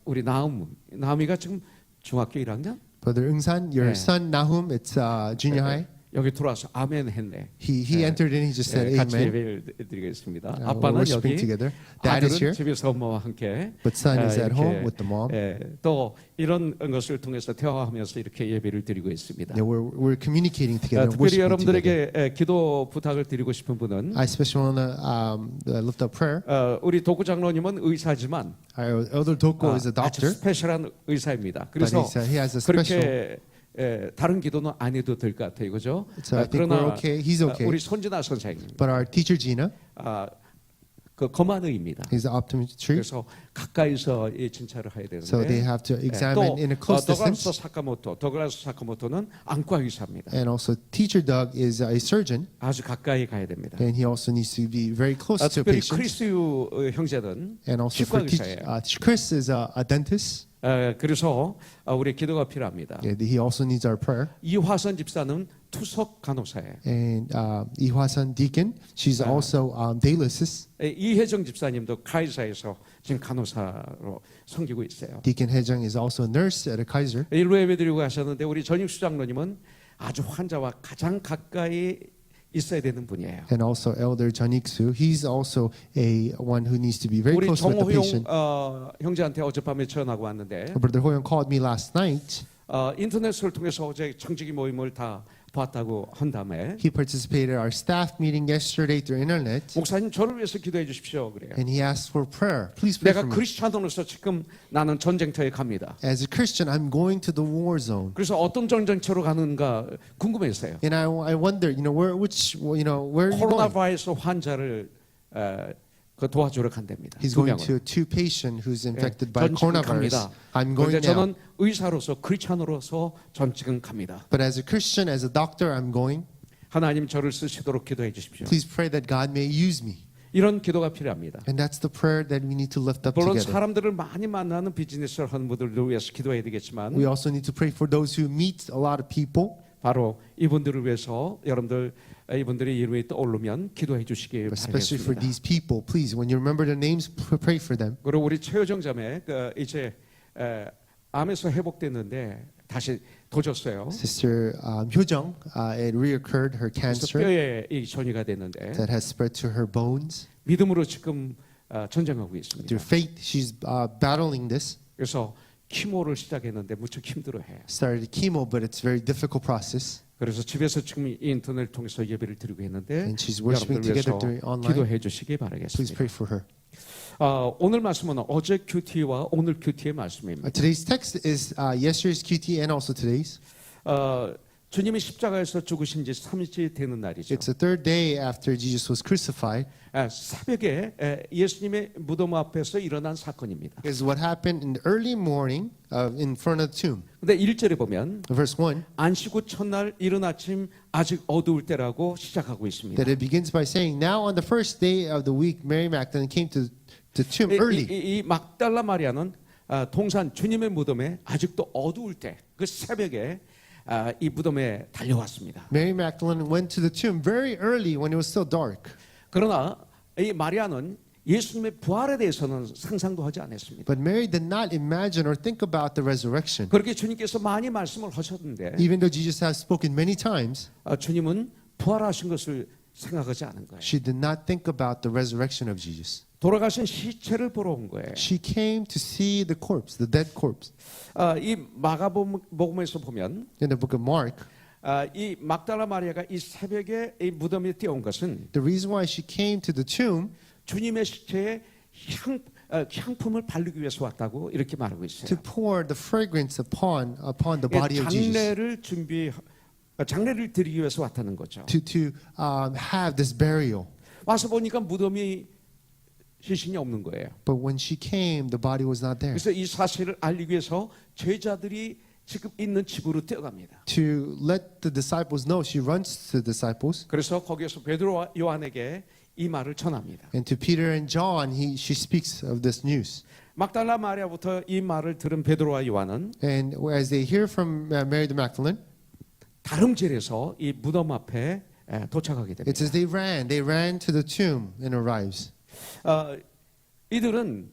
우리 나음이가 지금 중학교 1학년? Brother Eungsan, your 네. son Nahum, it's junior high. 여기 들어와서 아멘 했네. He entered in. He just said 같이 amen. 예배를 드리겠습니다. We're 아빠는 worshiping 여기, together. Dad is 아들은 here, 집에서 엄마와 함께. but son is at 이렇게, home with the mom. 또 이런 것을 통해서 대화하면서 이렇게 예배를 드리고 있습니다. Yeah, we're communicating together, 특별히 worshiping together. 여러분들에게 기도 부탁을 드리고 싶은 분은 I especially want to lift up prayer. 우리 도구 장로님은 의사지만 Our elder Doko is a 아주 doctor, 스페셜한 의사입니다. but 그래서 he has a special. 그렇게 다른 기도는 안 해도 될 것 같아요, 그죠? So I think we're okay. He's okay. 우리 손진아 선생님, But our teacher Gina, 그 검안의입니다. he's an optometry, 그래서 가까이서 이 진찰을 해야 되는데. so they have to examine in a close distance. 더글라스 사카모토는 안과 의사입니다. And also, teacher Doug is a surgeon, 아주 가까이 가야 됩니다. and he also needs to be very close to 특별히 patients. 크리스유 형제는 And also 치과 for 의사예요. Chris is a dentist. 그래서 우리 기도가 필요합니다. Yeah, he also needs our prayer. 이화선 집사는 투석 간호사예요. And Lee Hwa-sun deacon, she's also dialysis. 이혜정 집사님도 카이사에서 지금 간호사로 섬기고 있어요. Deacon Hae-jung is also a nurse at a Kaiser. 일로 예배드리고 가셨는데 우리 전익수 장로님은 아주 환자와 가장 가까이 있어야 되는 분이에요. And also Elder Jeon Ik-soo, he's also a one who needs to be very 우리 close with the 정호용 patient. 형제한테 어젯밤에 전화가 왔는데 Brother Ho-young called me last night. 인터넷을 통해서 어제 청지기 모임을 다 봤다고 한 다음에 He participated in our staff meeting yesterday through internet. 목사님 저를 위해서 기도해 주십시오 그래요. And he asked for prayer. Please pray 내가 for me. 크리스찬으로서 지금 나는 전쟁터에 갑니다. As a Christian, I'm going to the war zone. 그래서 어떤 전쟁터로 가는가 궁금했어요. And I wonder, where are you 코로나 going? 바이러스 환자를 도와주러 간답니다. He's 두 going 명을. to two patient who's infected by 전 지금 coronavirus. 갑니다. I'm going 그런데 now. 저는 의사로서 크리스찬으로서 전 지금 갑니다. But as a Christian, as a doctor, I'm going. 하나님 저를 쓰시도록 기도해 주십시오. Please pray that God may use me. 이런 기도가 필요합니다. And that's the prayer that we need to lift up 물론 together. 사람들을 많이 만나는 비즈니스를 하는 분들을 위해서 기도해야 되겠지만 We also need to pray for those who meet a lot of people. 바로 이분들을 위해서 여러분들 이분들의 이름이 떠오르면 기도해 주시기 But especially for 바라겠습니다. these people, please, when you remember their names, pray for them. 그리고 우리 최효정 자매 이제 암에서 회복됐는데 다시 도졌어요. Sister Hyo-jung, it reoccurred her 그래서 cancer 뼈에 이 전이가 됐는데 that has spread to her bones. 믿음으로 지금 전쟁하고 있습니다. Through faith, she's battling this. 그래서 키모를 시작했는데 무척 힘들어해요. Started chemo, but it's a very difficult process. 그래서 집에서 지금 이 인터넷 통해서 예배를 드리고 있는데 And she's worshiping 여러분들 위해서 together during online. 기도해 주시기 Please 바라겠습니다. pray for her. 오늘 말씀은 어제 큐티와 오늘 큐티의 말씀입니다. Today's text is yesterday's QT and also today's. 주님이 십자가에서 죽으신 지 3일째 되는 날이죠. It's the third day after Jesus was crucified. 새벽에 예수님의 무덤 앞에서 일어난 사건입니다. Is what happened in the early morning in front of the tomb. 근데 1절에 보면 Verse 1, 안식 후 첫날 이른 아침 아직 어두울 때라고 시작하고 있습니다. that it begins by saying, Now on the first day of the week, Mary Magdalene came to the tomb early. 이 막달라 마리아는 동산 주님의 무덤에 아직도 어두울 때 그 새벽에 이 무덤에 달려왔습니다. Mary Magdalene went to the tomb very early when it was still dark. 그러나 이 마리아는 예수님의 부활에 대해서는 상상도 하지 않았습니다. But Mary did not imagine or think about the resurrection. 그렇게 주님께서 많이 말씀을 하셨는데 Even though Jesus has spoken many times, 주님은 부활하신 것을 생각하지 않은 거예요. she did not think about the resurrection of Jesus. 돌아가신 시체를 보러 온 거예요. She came to see the corpse, the dead corpse. 이 마가복음에서 보면 In the book of Mark, 이 막달라 마리아가 이 새벽에 이 무덤에 뛰어온 것은 the reason why she came to the tomb 주님의 시체에 향품을 바르기 위해서 왔다고 이렇게 말하고 to 있어요. pour the fragrance upon the body of Jesus. 장례를 준비하기 장례를 드리기 위해서 왔다는 거죠. to have this burial. 와서 보니까 무덤이 시신이 없는 거예요. But when she came, the body was not there. 그래서 이 사실을 알리기 위해서 제자들이 지금 있는 집으로 뛰어갑니다. To let the disciples know, she runs to the disciples, 그래서 거기에서 베드로와 요한에게 이 말을 전합니다. and to Peter and John, she speaks of this news. 막달라 마리아부터 이 말을 들은 베드로와 요한은 And as they hear from Mary the Magdalene, 다름질에서 이 무덤 앞에 도착하게 it 됩니다. says they ran to the tomb and arrives. 이들은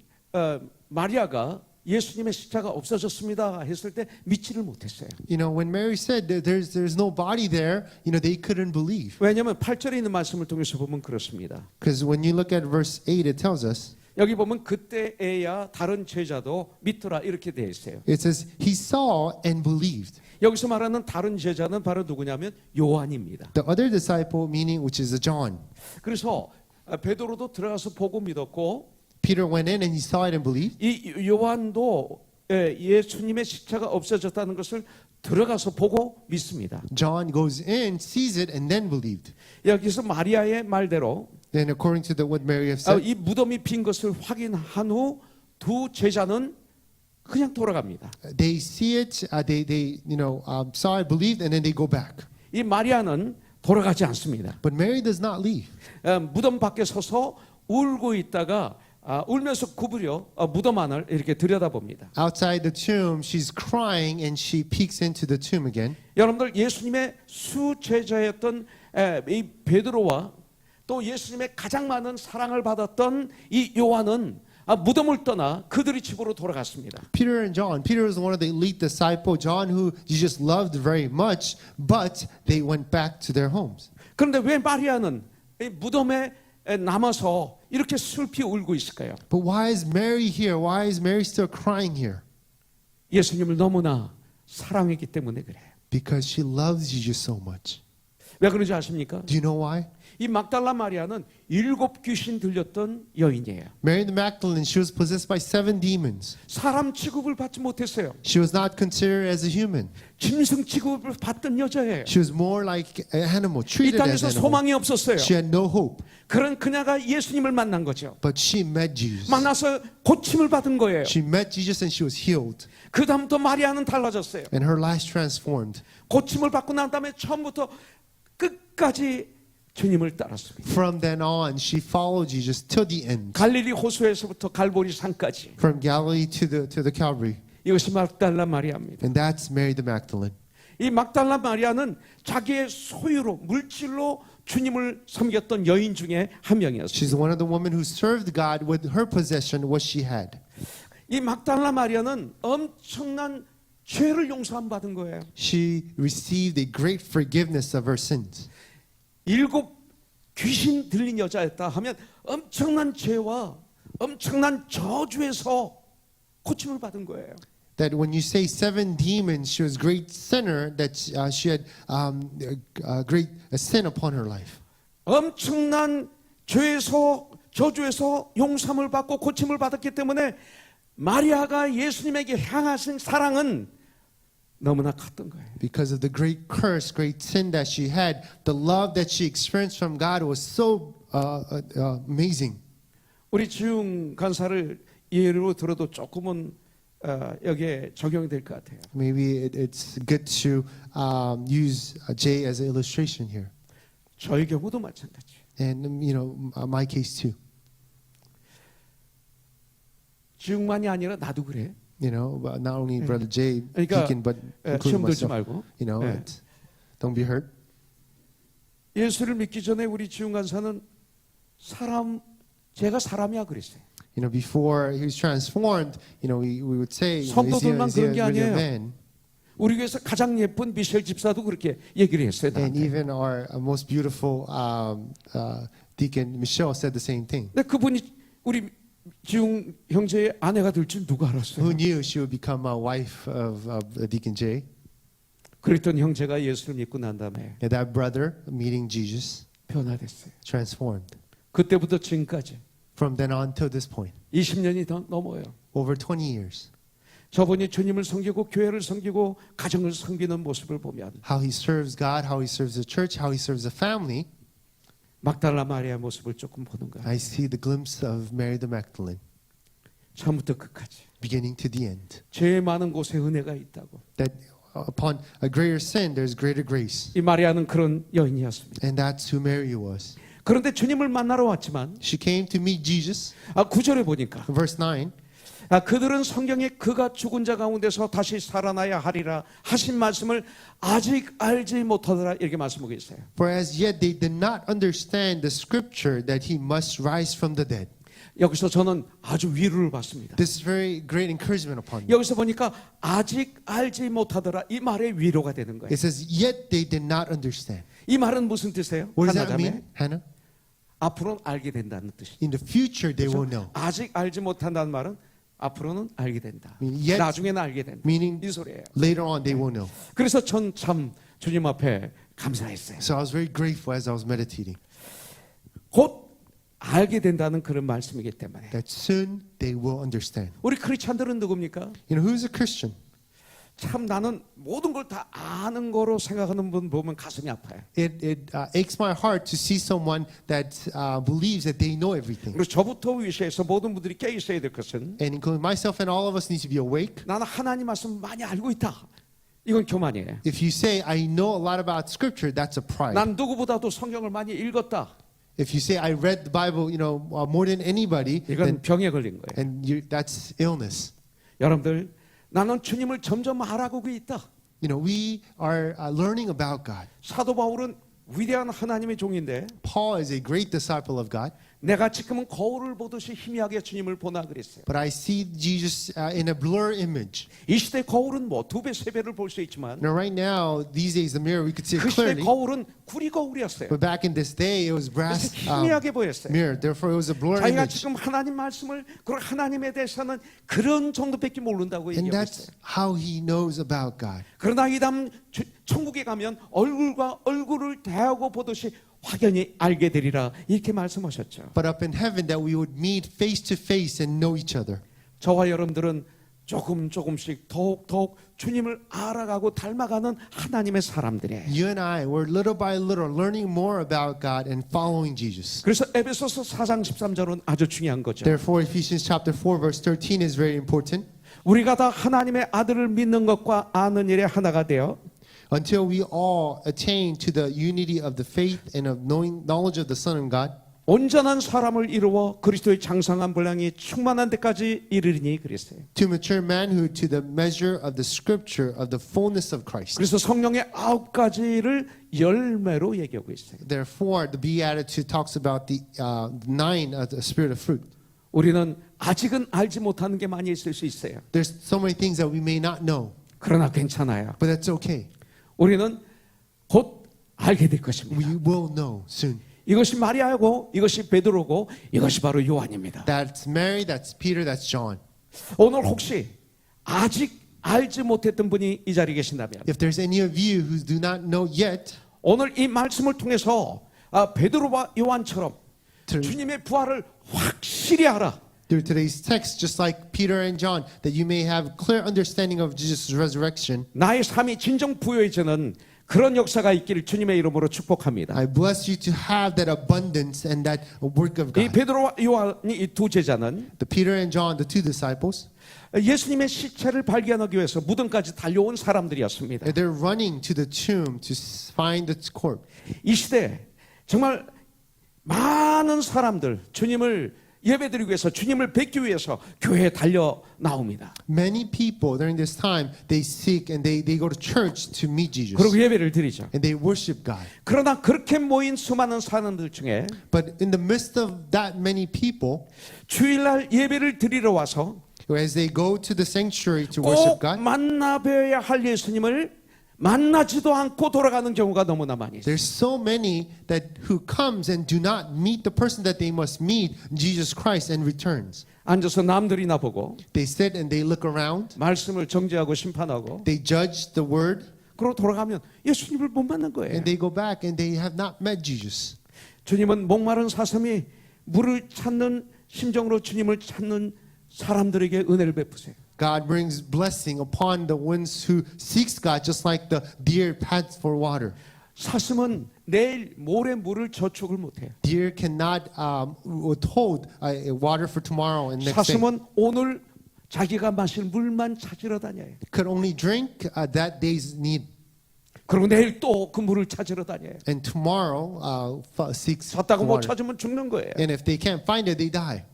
마리아가 예수님의 십자가 없어졌습니다 했을 때 믿지를 못했어요. You know, when Mary said that there's no body there, you know, they couldn't believe. 왜냐하면 8절에 있는 말씀을 통해서 보면 그렇습니다. Because when you look at verse 8, it tells us, 여기 보면 그때에야 다른 제자도 믿더라 이렇게 되어 있어요. it says, he saw and believed. 여기서 말하는 다른 제자는 바로 누구냐면 요한입니다. The other disciple, meaning which is John. 그래서 베드로도 들어가서 보고 믿었고 Peter went in and he saw it and believed. 이 요한도 예수님의 십자가 없어졌다는 것을 들어가서 보고 믿습니다. John goes in, sees it, and then believed. 여기서 마리아의 말대로 Then according to what Mary have said, 이 무덤이 빈 것을 확인한 후 두 제자는 그냥 돌아갑니다. they see it, they saw it, believed, and then they go back. 이 마리아는 돌아가지 않습니다. But Mary does not leave. 무덤 밖에 서서 울고 있다가 울면서 구부려 무덤 안을 이렇게 들여다봅니다. Outside the tomb, she's crying and she peeks into the tomb again. 여러분들 예수님의 수제자였던 이 베드로와 또 예수님의 가장 많은 사랑을 받았던 이 요한은 무덤을 떠나 그들의 집으로 돌아갔습니다. Peter and John. Peter was one of the elite disciples. John, who Jesus loved very much, but they went back to their homes. 그런데 왜 마리아는 이 무덤에 남아서 이렇게 슬피 울고 있을까요? But why is Mary here? Why is Mary still crying here? 예수님을 너무나 사랑했기 때문에 그래요. Because she loves Jesus so much. 왜 그런지 아십니까? Do you know why? 이 막달라 마리아는 7 귀신 들렸던 여인이에요. Mary the Magdalene, she was possessed by 7 demons. 사람 취급을 받지 못했어요. She was not considered as a human. 짐승 취급을 받던 여자예요. She was more like an animal, 이 treated as 땅에서 an animal. 소망이 없었어요. She had no hope. 그런 그녀가 예수님을 만난 거죠. But she met Jesus. 만나서 고침을 받은 거예요. She met Jesus and she was healed. 그 다음부터 마리아는 달라졌어요. And her life transformed. 고침을 받고 난 다음에 처음부터 끝까지 주님을 따랐습니다. From then on, she followed Jesus till the end. 갈릴리 호수에서부터 갈보리 산까지. From Galilee to the Calvary. 이것이 막달라 마리아입니다. And that's Mary the Magdalene. 이 막달라 마리아는 자기의 소유로 물질로 주님을 섬겼던 여인 중에 한 명이었습니다. She's one of the women who served God with her possession, what she had. 이 막달라 마리아는 엄청난 죄를 용서함 받은 거예요. She received a great forgiveness of her sins. 7 귀신 들린 여자였다 하면 엄청난 죄와 엄청난 저주에서 고침을 받은 거예요. That when you say 7 demons, she was a great sinner, that she had a great sin upon her life. 엄청난 죄에서 저주에서 용서함을 받고 고침을 받았기 때문에 마리아가 예수님에게 향하신 사랑은 너무나 컸던 거예요. Because of the great curse, great sin that she had, the love that she experienced from God was so amazing. 우리 지웅 간사를 예로 들어도 조금은 여기에 적용이 될 것 같아요. Maybe it's good to use Jay as an illustration here. 저의 경우도 마찬가지예요. And, my case too. 지웅만이 아니라 나도 그래. But not only Brother Jay, 그러니까 Deacon, but 시험 including 들지 myself. 말고. Don't be hurt. 예수를 믿기 전에 우리 지웅 간사는 제가 사람이야 그랬어요. Before he was transformed, we would say, 성도들만 is he 그런 게 really a 아니에요. man? 우리 교회에서 가장 예쁜 미셸 집사도 그렇게 얘기를 했어요. And 나한테. even our most beautiful Deacon Michelle said the same thing. 근데 그분이 우리 지웅 형제의 아내가 될 줄 누가 알았어요? Who knew she would become a wife of Deacon Jay? 그랬던 형제가 예수를 믿고 난 다음에 And that brother, meeting Jesus, 변화됐어요. transformed. 그때부터 지금까지 From then on till this point, 20년이 더 넘어요. over 20 years. 저분이 주님을 섬기고 교회를 섬기고 가정을 섬기는 모습을 보면 how he serves God, how he serves the church, how he serves the family, 막달라 마리아의 모습을 조금 보는 거예요. I see the glimpse of Mary the Magdalene, 처음부터 끝까지 beginning to the end. 죄 많은 곳에 은혜가 있다고. That upon a greater sin, there's greater grace. 이 마리아는 그런 여인이었습니다. And that's who Mary was. 그런데 주님을 만나러 왔지만 She came to meet Jesus. 9절에 보니까 Verse 9, 그들은 성경에 그가 죽은 자 가운데서 다시 살아나야 하리라 하신 말씀을 아직 알지 못하더라 이렇게 말씀하고 있어요. for as yet they did not understand the scripture that he must rise from the dead. 여기서 저는 아주 위로를 받습니다. This is very great encouragement upon me. 여기서 보니까 아직 알지 못하더라 이 말에 위로가 되는 거예요. It says, yet they did not understand. 이 말은 무슨 뜻이에요? What does that 하나자매 mean, Hannah? 앞으로는 알게 된다는 뜻이죠. In the future, they will know. 아직 알지 못한다는 말은 앞으로는 알게 된다. Yet- 나중에는 알게 된다. Meaning, 이 소리예요. later on, they will know. 그래서 전 참 주님 앞에 감사했어요. So I was very grateful as I was meditating 곧 알게 된다는 그런 말씀이기 때문에 that soon they will understand. 우리 크리스찬들은 누굽니까? You know, who's a Christian? 참 나는 모든 걸 다 아는 거로 생각하는 분 보면 가슴이 아파요. It aches my heart to see someone that believes that they know everything. 그리고 저부터 위시해서 모든 분들이 깨 있어야 될 것은 And including myself and all of us need to be awake. 나는 하나님 말씀 많이 알고 있다. 이건 교만이에요. If you say, I know a lot about scripture, that's a pride. 난 누구보다도 성경을 많이 읽었다. If you say, I read the Bible, more than anybody, then, 이건 병에 걸린 거예요. and that's illness. 여러분들 나는 주님을 점점 알아가고 있다. We are learning about God. 사도 바울은 위대한 하나님의 종인데 Paul is a great disciple of God, 내가 지금은 거울을 보듯이 희미하게 주님을 보나 그랬어요. but I see Jesus in a blur image. 이 시대 거울은 뭐 2배, 3배를 볼 수 있지만 Now, right now, these days, the mirror, we could see it 그 시대 clearly, 거울은 구리 거울이었어요. but back in this day, it was 그래서 brass 희미하게 보였어요. mirror. Therefore, it was a blur 자기가 image. 지금 하나님 말씀을 그리고 하나님에 대해서는 그런 정도밖에 모른다고 And 얘기하고 that's 있어요. how he knows about God. 그러나 이 다음 천국에 가면 얼굴과 얼굴을 대하고 보듯이 확연히 알게 되리라 이렇게 말씀하셨죠. But up in heaven, that we would meet face to face and know each other. 저와 여러분들은 조금씩 더욱 주님을 알아가고 닮아가는 하나님의 사람들이에요. You and I, we're little by little learning more about God and following Jesus. 그래서 에베소서 4장 13절은 아주 중요한 거죠. Therefore, Ephesians chapter 4, verse 13 is very important. 우리가 다 하나님의 아들을 믿는 것과 아는 일에 하나가 되어 Until we all attain to the unity of the faith and of knowledge of the Son of God, 온전한 사람을 이루어 그리스도의 장성한 분량이 충만한 데까지 이르리니 그랬어요. to mature manhood to the measure of the scripture of the fullness of Christ. 그래서 성령의 9가지를 열매로 얘기하고 있어요. Therefore, the Beatitude talks about the 9 of the spirit of fruit. 우리는 아직은 알지 못하는 게 많이 있을 수 있어요. There's so many things that we may not know, 그러나 괜찮아요. but that's okay. 우리는 곧 알게 될 것입니다. We will know soon. 이것이 마리아고 이것이 베드로고 이것이 바로 요한입니다. That's Mary, that's Peter, that's John. 오늘 혹시 아직 알지 못했던 분이 이 자리에 계신다면 If there's any of you who do not know yet, 오늘 이 말씀을 통해서 베드로와 요한처럼 주님의 부활을 확실히 알아. through today's text, just like Peter and John, that you may have clear understanding of Jesus' resurrection. 나의 삶이 진정 부여해지는 그런 역사가 있기를 주님의 이름으로 축복합니다. I bless you to have that abundance and that work of 이 God. 베드로와 요한이 이 두 제자는 The Peter and John, the two disciples, 예수님의 시체를 발견하기 위해서 무덤까지 달려온 사람들이었습니다. they're running to the tomb to find the corpse. 이 시대 정말 많은 사람들 주님을 예배드리기 위해서 주님을 뵙기 위해서 교회에 달려 나옵니다. Many people during this time, they seek and they go to church to meet Jesus. 그리고 예배를 드리죠. And they worship God. 그러나 그렇게 모인 수많은 사람들 중에 But in the midst of that many people, 주일날 예배를 드리러 와서 as they go to the sanctuary to worship 꼭 God, 만나 뵈야 할 예수님을 만나지도 않고 돌아가는 경우가 너무나 많이 있어요. there's so many that who comes and do not meet the person that they must meet, Jesus Christ, and returns. 앉아서 남들이나 보고 They sit and they look around, 말씀을 정죄하고 심판하고 they judge the word, 그러고 돌아가면 예수님을 못 만난 거예요. and they go back and they have not met Jesus. 주님은 목마른 사슴이 물을 찾는 심정으로 주님을 찾는 사람들에게 은혜를 베푸세요. God brings blessing upon the ones who seeks God, just like the deer pants for water. 사슴은 내일 모레 물을 저축을 못해요. Deer cannot withhold water for tomorrow and next day. 사슴은 오늘 자기가 마실 물만 찾으러 다녀요. Could only drink that day's need, 그리고 내일 또 그 물을 찾으러 다녀요. and tomorrow seeks 찾다가 못 water. 찾으면 죽는 거예요. And if they can't find it, they die.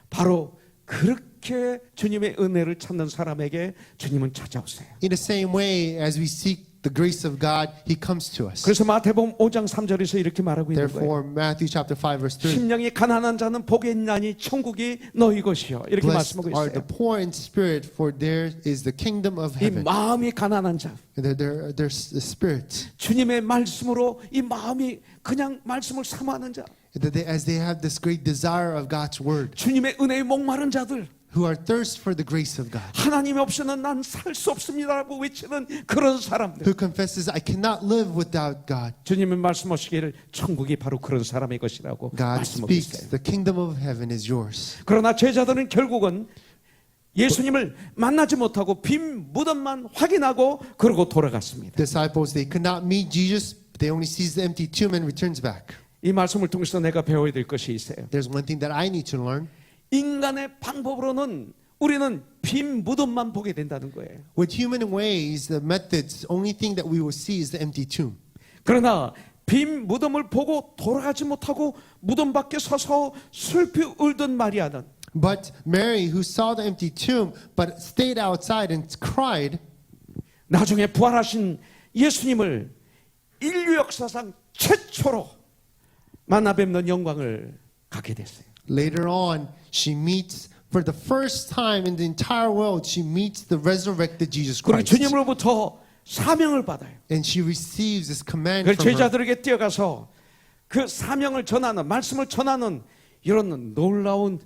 바로 그렇게 주님의 은혜를 찾는 사람에게 주님은 찾아오세요. In the same way as we seek the grace of God, He comes to us. 그래서 마태복음 5장 3절에서 이렇게 말하고 있는 거예요. Therefore, Matthew chapter 5 verse 3. 심령이 가난한 자는 복이 있나니 천국이 너희 것이요. 이렇게 Blessed 말씀하고 are the 있어요. poor in spirit, for theirs is the kingdom of 이 heaven. 마음이 가난한 자, Their spirit. 주님의 말씀으로 이 마음이 그냥 말씀을 사모하는 자, As they have this great desire of God's word, 주님의 은혜에 목마른 자들, who are thirst for the grace of God, 하나님 없이는 난 살 수 없습니다라고 외치는 그런 사람들. who confesses, I cannot live without God. 주님은 말씀하시기를 천국이 바로 그런 사람의 것이라고 God 말씀하고 speaks, 있어요. the kingdom of heaven is yours. 그러나 제자들은 결국은 예수님을 만나지 못하고 빈 무덤만 확인하고 그러고 돌아갔습니다. Disciples, they could not meet Jesus. They only sees the empty tomb and returns back. 이 말씀을 통해서 내가 배워야 될 것이 있어요. There's one thing that I need to learn. 인간의 방법으로는 우리는 빈 무덤만 보게 된다는 거예요. With human ways, the methods, only thing that we will see is the empty tomb. 그러나 빈 무덤을 보고 돌아가지 못하고 무덤 밖에 서서 슬피 울던 마리아는 But Mary, who saw the empty tomb but stayed outside and cried, 나중에 부활하신 예수님을 인류 역사상 최초로 만나 뵙는 영광을 갖게 됐어요. later on, she meets, for the first time in the entire world, she meets the resurrected Jesus 그리고 Christ. 주님으로부터 사명을 받아요. And she receives this command 그 from her. 제자들에게 뛰어가서 그 사명을 전하는 말씀을 전하는 이런 놀라운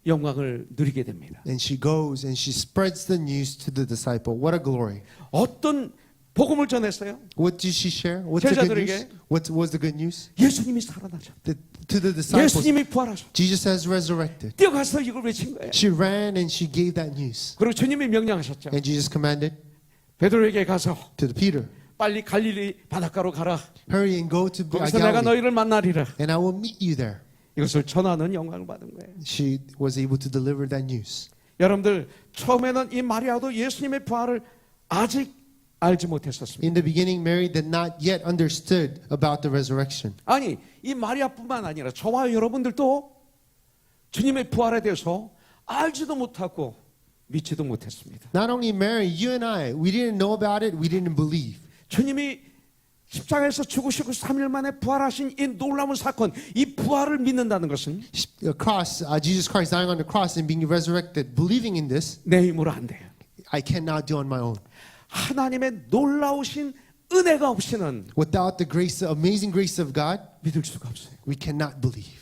영광을 누리게 됩니다. And she goes and she spreads the news to the disciple. What a glory. 어떤 복음을 전했어요? What did she share? What's the good news? 제자들에게 What was the good news? 예수님이 살아나셨다. To the disciples, 예수님이 부활하셨다. Jesus has resurrected. 뛰어가서 이걸 외친 거예요. She ran and she gave that news. 그리고 주님이 명령하셨죠. And Jesus commanded 베드로에게 가서 to the Peter, 빨리 갈릴리 바닷가로 가라. hurry and go to 거기서 내가 Galilee, 너희를 만나리라. and I will meet you there. 이것을 전하는 영광을 받은 거예요. She was able to deliver that news. 여러분들 처음에는 이 마리아도 예수님의 부활을 아직 알지 못했었습니다. In the beginning, Mary did not yet understood about the resurrection. 아니 이 마리아뿐만 아니라 저와 여러분들도 주님의 부활에 대해서 알지도 못하고 믿지도 못했습니다. Not only Mary, you and I, we didn't know about it, we didn't believe. 주님이 십자가에서 죽으시고 3일 만에 부활하신 이 놀라운 사건, 이 부활을 믿는다는 것은 Jesus Christ dying on the cross and being resurrected, believing in this, 내 힘으로 안 돼요. I cannot do on my own. 하나님의 놀라우신 은혜가 없이는 Without the grace, amazing grace of God, 믿을 수가 없어요. we cannot believe.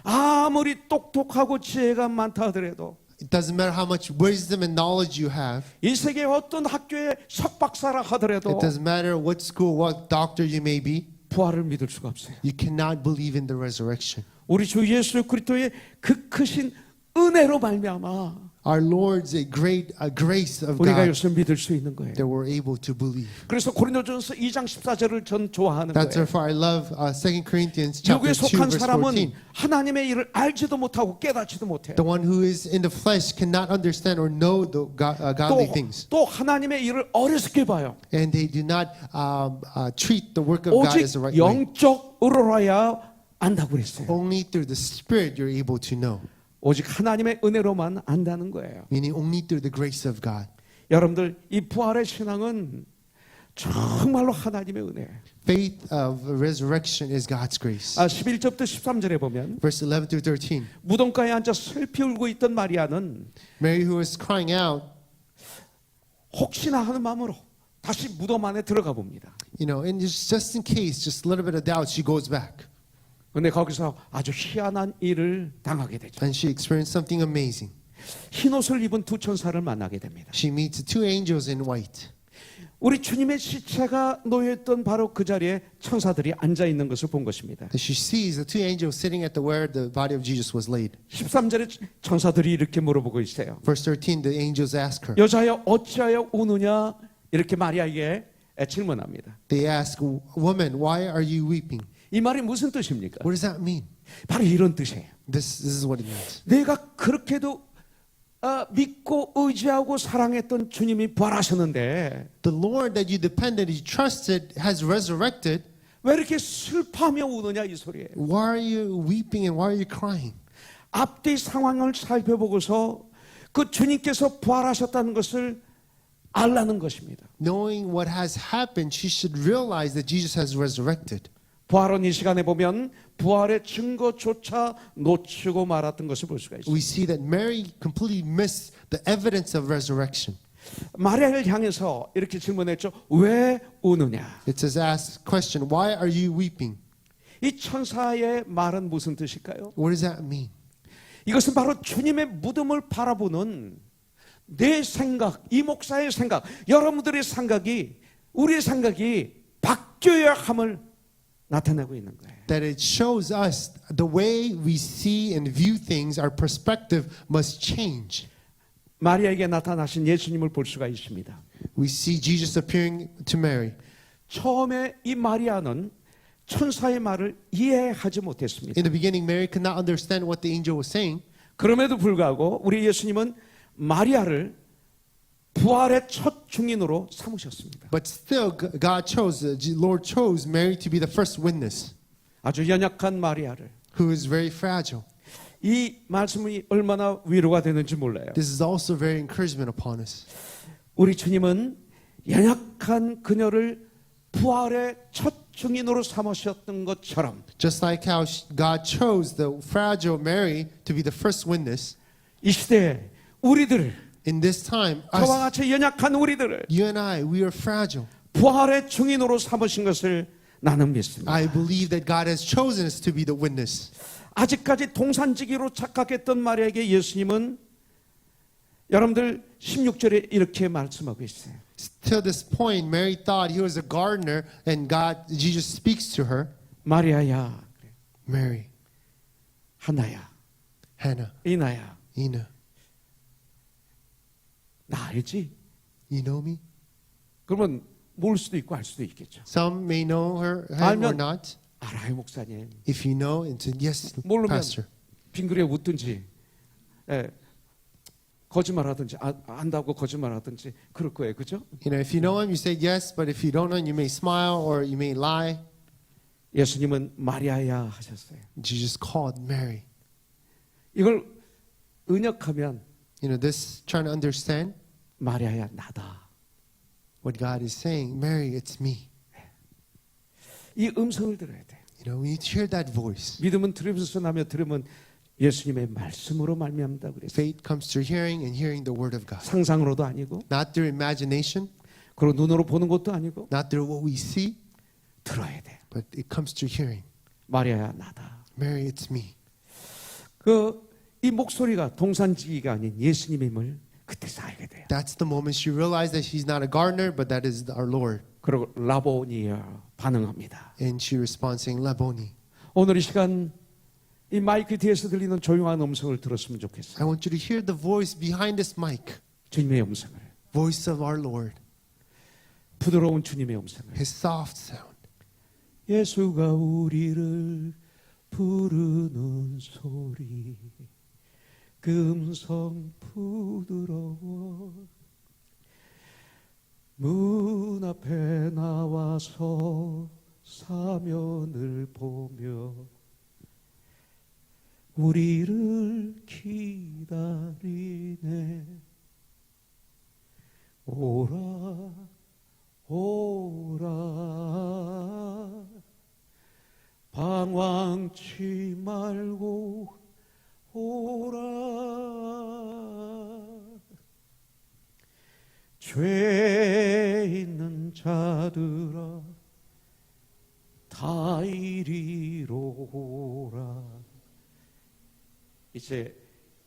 아무리 똑똑하고 지혜가 많다 하더라도 It doesn't matter how much wisdom and knowledge you have. 이 세계 어떤 학교에 석박사라 하더라도 It doesn't matter what school, what doctor you may be. 부활을 믿을 수가 없어요. You cannot believe in the resurrection. 우리 주 예수 그리스도의 그 크신 은혜로 말미암아 Our Lord's a great grace of 우리가 God 이것을 믿을 수 있는 거예요. that we're able to believe. 그래서 고린도전서 2장 14절을 전 좋아하는 That's 거예요. wherefore I love 2 Corinthians chapter 여기에 2 속한 verse 사람은 14. 하나님의 일을 알지도 못하고 깨닫지도 못해요. The one who is in the flesh cannot understand or know the godly things. 또 하나님의 일을 어리석게 봐요. And they do not treat the work of God 오직 as the right way. 영적으로라야 안다고 그랬어요. Only through the Spirit you're able to know. 오직 하나님의 은혜로만 안다는 거예요. Meaning only through the grace of God. 여러분들 이 부활의 신앙은 정말로 하나님의 은혜예요. Faith of resurrection is God's grace. 11절부터 13절에 보면 Verse 11 through 13. 무덤가에 앉아 슬피 울고 있던 마리아는 Mary, who was crying out, 혹시나 하는 마음으로 다시 무덤 안에 들어가 봅니다. and just in case, just a little bit of doubt, she goes back. 근데 거기서 아주 희한한 일을 당하게 되죠. And she experienced something amazing. 흰 옷을 입은 두 천사를 만나게 됩니다. She meets two angels in white. 우리 주님의 시체가 놓여있던 바로 그 자리에 천사들이 앉아 있는 것을 본 것입니다. That she sees the two angels sitting at the where the body of Jesus was laid. 13절에 천사들이 이렇게 물어보고 있어요. Verse 13, the angels ask her. 여자여 어찌하여 우느냐 이렇게 마리아에게 질문합니다. They ask, woman, why are you weeping? 이 말이 무슨 뜻입니까? What does that mean? 바로 이런 뜻이에요. This is what it means. 내가 그렇게도 믿고 의지하고 사랑했던 주님이 부활하셨는데 The Lord that you depended, you trusted, has resurrected. 왜 이렇게 슬퍼하며 우느냐 이 소리예요. Why are you weeping and why are you crying? 앞뒤 상황을 살펴보고서 그 주님께서 부활하셨다는 것을 알라는 것입니다. Knowing what has happened, she should realize that Jesus has resurrected. 부활은 이 시간에 보면 부활의 증거조차 놓치고 말았던 것을 볼 수가 있습니다. We see that Mary completely missed the evidence of resurrection. 마리아를 향해서 이렇게 질문했죠. 왜 우느냐? It says, ask question, why are you weeping? 이 천사의 말은 무슨 뜻일까요? What does that mean? 이것은 바로 주님의 무덤을 바라보는 내 생각, 이 목사의 생각, 여러분들의 생각이 우리의 생각이 바뀌어야 함을 나타내고 있는 거예요. That it shows us the way we see and view things, our perspective must change. 마리아에게 나타나신 예수님을 볼 수가 있습니다. We see Jesus appearing to Mary. 처음에 이 마리아는 천사의 말을 이해하지 못했습니다. In the beginning, Mary could not understand what the angel was saying. 그럼에도 불구하고 우리 예수님은 마리아를 부활의 첫 증인으로 삼으셨습니다. But still, God chose, the Lord chose Mary to be the first witness, 아주 연약한 마리아를. who is very fragile. 이 말씀이 얼마나 위로가 되는지 몰라요. This is also very encouragement upon us. 우리 주님은 연약한 그녀를 부활의 첫 증인으로 삼으셨던 것처럼 Just like how God chose the fragile Mary to be the first witness, 이 시대에 우리들을 in this time, 저와 us, 같이 연약한 우리들을 you and I, we are fragile. 부활의 증인으로 삼으신 것을 나는 믿습니다. I believe that God has chosen us to be the witness. 아직까지 동산지기로 착각했던 마리아에게 예수님은 여러분들 16절에 이렇게 말씀하고 있어요. Till this point, Mary thought he was a gardener, and Jesus speaks to her, 마리아야, Mary, 하나야, Hannah, 이나야, Ina, 나 알지? you know me? 그러면 모를 수도 있고 알 수도 있겠죠. Some may know him or 알면 not. 알아요, 목사님. If you know, and said, yes, 모르면 pastor. 빙그레 웃든지, 거짓말하든지, 안다고 거짓말하든지 그럴 거예요, 그죠? You know, if you know him, you say yes, but if you don't know him, you may smile or you may lie. 예수님은 마리아야 하셨어요. Jesus called Mary. 이걸 은역하면 You know, this trying to understand 마리아야 나다. what God is saying. Mary, it's me. 이 음성을 들어야 돼. You know, we need to hear that voice. 믿음은 들으면서 나며 들으면 예수님의 말씀으로 말미암다 그랬어요. Faith comes through hearing and hearing the word of God. 상상으로도 아니고, Not through imagination, 그리고 눈으로 보는 것도 아니고 not through what we see, 들어야 돼. but it comes through hearing. 마리아야 나다. Mary, it's me. 이 목소리가 동산지기가 아닌 예수님임을 그때서 알게 돼요. That's the moment she realized that she's not a gardener, but that is our Lord. 그리고 라보니야 반응합니다. And she responds saying, Laboni. 오늘 이 시간 이 마이크 뒤에서 들리는 조용한 음성을 들었으면 좋겠어요. I want you to hear the voice behind this mic. 주님의 음성을, Voice of our Lord. 부드러운 주님의 음성을. His soft sound. 예수가 우리를 부르는 소리, 그 음성 부드러워. 문 앞에 나와서 사면을 보며 우리를 기다리네. 오라 오라 방황치 말고 오라. 죄 있는 자들아 다 이리로 오라. 이제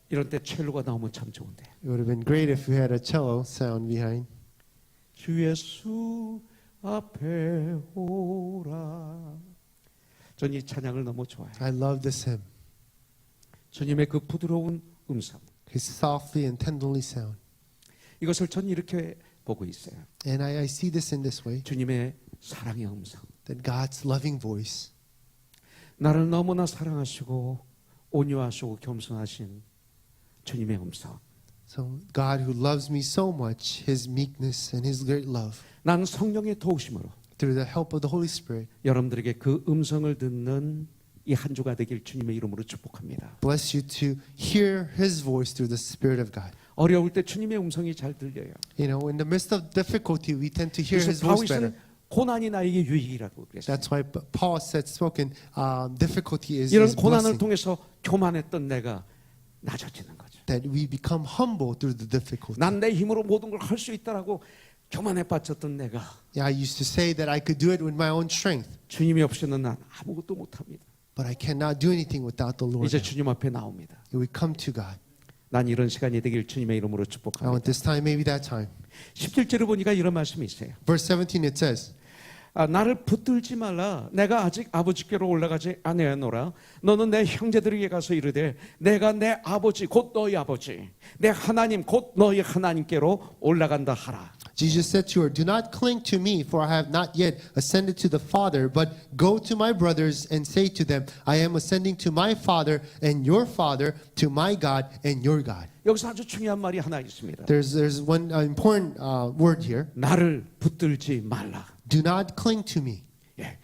이런 때 첼로가 나오면 참 좋은데. It would have been great if we had a cello sound behind. 주 예수 앞에 오라. 전 이 찬양을 너무 좋아해요. I love this hymn. 주님의 그 부드러운 음성. His softly and tenderly sound. 이것을 전 이렇게 보고 있어요. And I see this in this way, 주님의 사랑의 음성. that God's loving voice, 나를 너무나 사랑하시고 온유하시고 겸손하신 주님의 음성. so God who loves me so much, His meekness and His great love, 난 성령의 도우심으로 through the help of the Holy Spirit, 여러분들에게 그 음성을 듣는 이 한 주가 되길 주님의 이름으로 축복합니다. bless you to hear His voice through the Spirit of God. 어려울 때 주님의 음성이 잘 들려요. You know, in the midst of difficulty, we tend to hear 그래서 His voice better. 다윗은 고난이 나에게 유익이라고 그랬어요. That's why Paul said, spoken, difficulty is 이런 고난을 blessing. 통해서 교만했던 내가 낮아지는 거죠. That we become humble through the difficulty. 난 내 힘으로 모든 걸 할 수 있다라고 교만에 빠졌던 내가 Yeah, I used to say that I could do it with my own strength, 주님이 없이는 난 아무것도 못합니다. but I cannot do anything without the Lord. 이제 주님 앞에 나옵니다. We come to God. 난 이런 시간이 되길 주님의 이름으로 I want 축복합니다. this time, maybe that time. 17절을 보니까 이런 말씀이 있어요. Verse 17, it says, 나를 붙들지 말라. 내가 아직 아버지께로 올라가지 아니하노라. 너는 내 형제들에게 가서 이르되 내가 내 아버지 곧 너희 아버지 내 하나님 곧 너희 하나님께로 올라간다 하라. Jesus said to her, do not cling to me, for I have not yet ascended to the Father, but go to my brothers and say to them, I am ascending to my Father and your Father, to my God and your God. 여기서 아주 중요한 말이 하나 있습니다. There's one important word here. 나를 붙들지 말라. Do not cling to me. 예.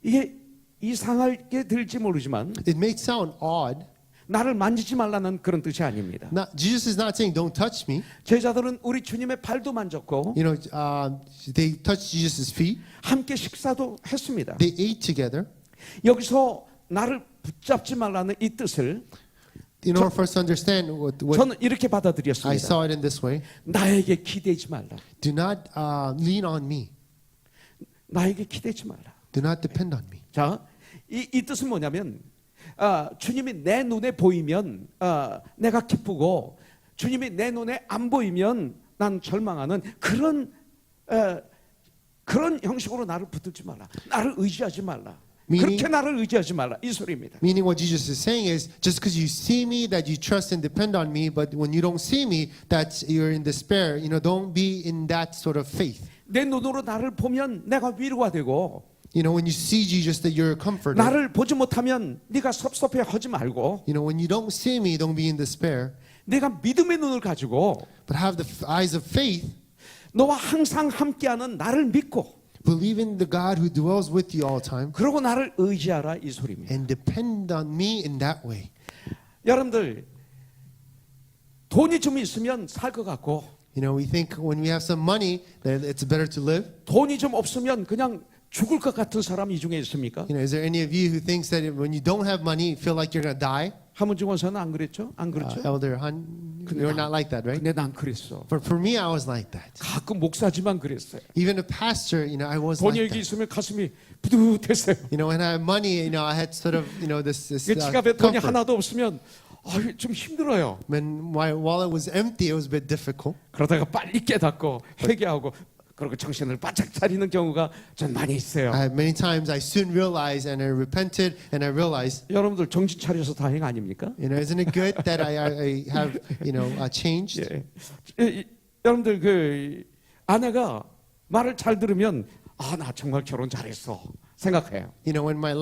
이게 이상하게 들지 모르지만 It may sound odd. 나를 만지지 말라는 그런 뜻이 아닙니다. Not, Jesus is not saying, don't touch me. 제자들은 우리 주님의 발도 만졌고 You know, they touched Jesus' feet. 함께 식사도 했습니다. They ate together. 여기서 나를 붙잡지 말라는 이 뜻을 In order for us to understand what 저는 이렇게 I 받아들였습니다. saw it in this way, 나에게 기대지 말라. do not lean on me. 나에게 기대지 말라. Do not depend on me. 자, 이 뜻은 뭐냐면 주님이 내 눈에 보이면 내가 기쁘고 주님이 내 눈에 안 보이면 난 절망하는 그런 형식으로 나를 붙들지 말라. 나를 의지하지 말라. 그렇게 나를 의지하지 말라. 이 소리입니다. Meaning what Jesus is saying is, just because you see me, that you trust and depend on me, but when you don't see me, that you're in despair. You know, don't be in that sort of faith. 내 눈으로 나를 보면 내가 위로가 되고 You know, when you see Jesus, that you're comforted. 나를 보지 못하면 네가 섭섭해하지 말고 You know, when you don't see me, don't be in despair, 내가 믿음의 눈을 가지고 but have the eyes of faith. 너와 항상 함께하는 나를 믿고 Believe in the God who dwells with you all the time, 그러고 나를 의지하라 이 소리입니다. and depend on me in that way. 여러분들 돈이 좀 있으면 살 것 같고 You know, we think when we have some money that it's better to live. 돈이 좀 없으면 그냥 죽을 것 같은 사람 이 중에 있습니까? You know, is there any of you who thinks that when you don't have money, you feel like you're gonna die? 하문중 원사는 안 그랬죠? 안 그렇죠? Elder Han, you're not like that, right? 근데 난 그랬어. For me, I was like that. 가끔 목사지만 그랬어요. Even a pastor, you know, I was 돈이 like 여기 that. 있으면 가슴이 부듯했어요. You know, when I had money, you know, I had sort of, you know, this 지갑에 돈이 comfort. 하나도 없으면 좀 힘들어요. When my wallet was empty, it was a bit difficult. 그러다가 빨리 깨닫고 회개하고 그리고 정신을 바짝 차리는 경우가 전 많이 있어요. Many times I soon realized, and I repented, and I realized, 여러분들 정신 차려서 다행 아닙니까? you know, isn't it good that I have, you know, changed? 예. 여러분들 그 아내가 말을 잘 들으면 나 정말 결혼 잘했어 생각해요. You know, when my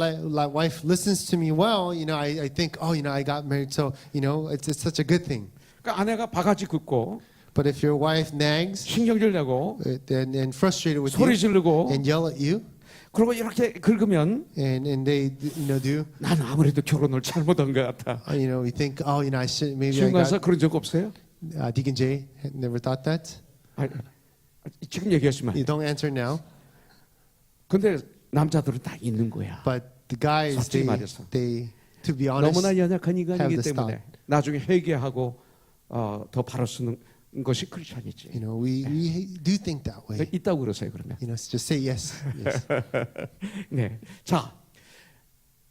wife listens to me well, you know, I think, oh, you know, I got married, so you know, it's such a good thing. 그러니까 아내가 바가지 긋고 But if your wife nags 신경질 내고 and frustrated with 소리 you 지르고 and yell at you, 그리고 이렇게 긁으면 and they, you know, do, 난 아무래도 결혼을 잘못한 것 같아. you know, we think, oh, you know, I should maybe I 지금까지 got. 그런 적 없어요? Deacon Jay never thought that. 지금 얘기하시면 You don't answer now, 근데 남자들은 다 있는 거야. but the guys, 솔직히 말해서. they, to be honest, 너무나 연약한 have 인간이기 the 때문에 나중에 회개하고 더 바로 쓰는 것이 크리스천이지. you know, we do think that way. 있다고 그러세요 그러면. You know, just say yes. Yes. 네. 자,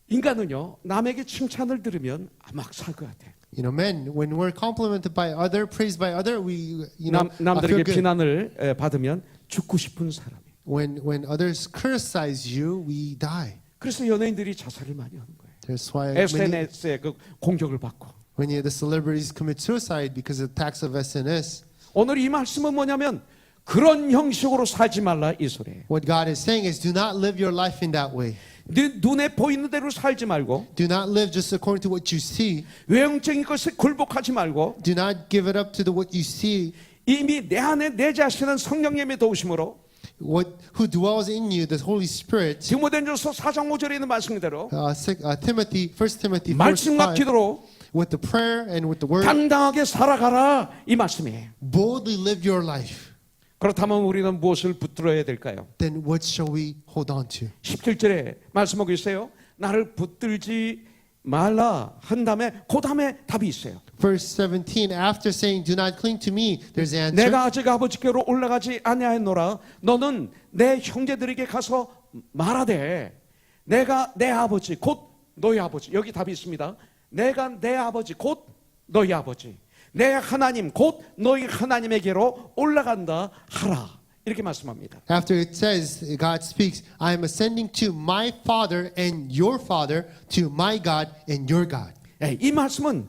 인간은요 남에게 칭찬을 들으면 막 살 것 같아. You know, men, when we're complimented by other, praised by other, we, you know, feel 남들에게 good. 비난을 받으면 죽고 싶은 사람이. When others criticize you, we die. 그래서 연예인들이 자살을 많이 하는 거예요. That's why SNS의 그 공격을 받고. many of the celebrities commit suicide because of attacks of SNS. 오늘 이 말씀은 뭐냐면 그런 형식으로 살지 말라 이 소리예요. What God is saying is, do not live your life in that way. 네 눈에 보이는 대로 살지 말고, Do not live just according to what you see. 외형적인 것에 굴복하지 말고, Do not give it up to what you see. 이미 내 안에 내 자신은 성령님의 도우심으로 Who dwells in you, the Holy Spirit. 디모데전서 4장 5절에 있는 말씀대로 1 Timothy 4 말씀과 5, 기도로 with the prayer and with the word, 당당하게 살아가라 이 말씀이에요. boldly live your life. 그렇다면 우리는 무엇을 붙들어야 될까요? Then what shall we hold on to? 17절에 말씀하고 있어요. 나를 붙들지 말라 한 다음에 그 다음에 답이 있어요. Verse 17, after saying, do not cling to me, there's the answer. 내가 아직 아버지께로 올라가지 아니하였노라. 너는 내 형제들에게 가서 말하되 내가 내 아버지 곧 너희 아버지, 여기 답이 있습니다. 내가 내 아버지 곧 너희 아버지, 내 하나님 곧 너희 하나님에게로 올라간다 하라. 이렇게 말씀합니다. After it says, God speaks, I am ascending to my Father and your Father, to my God and your God. 이 말씀은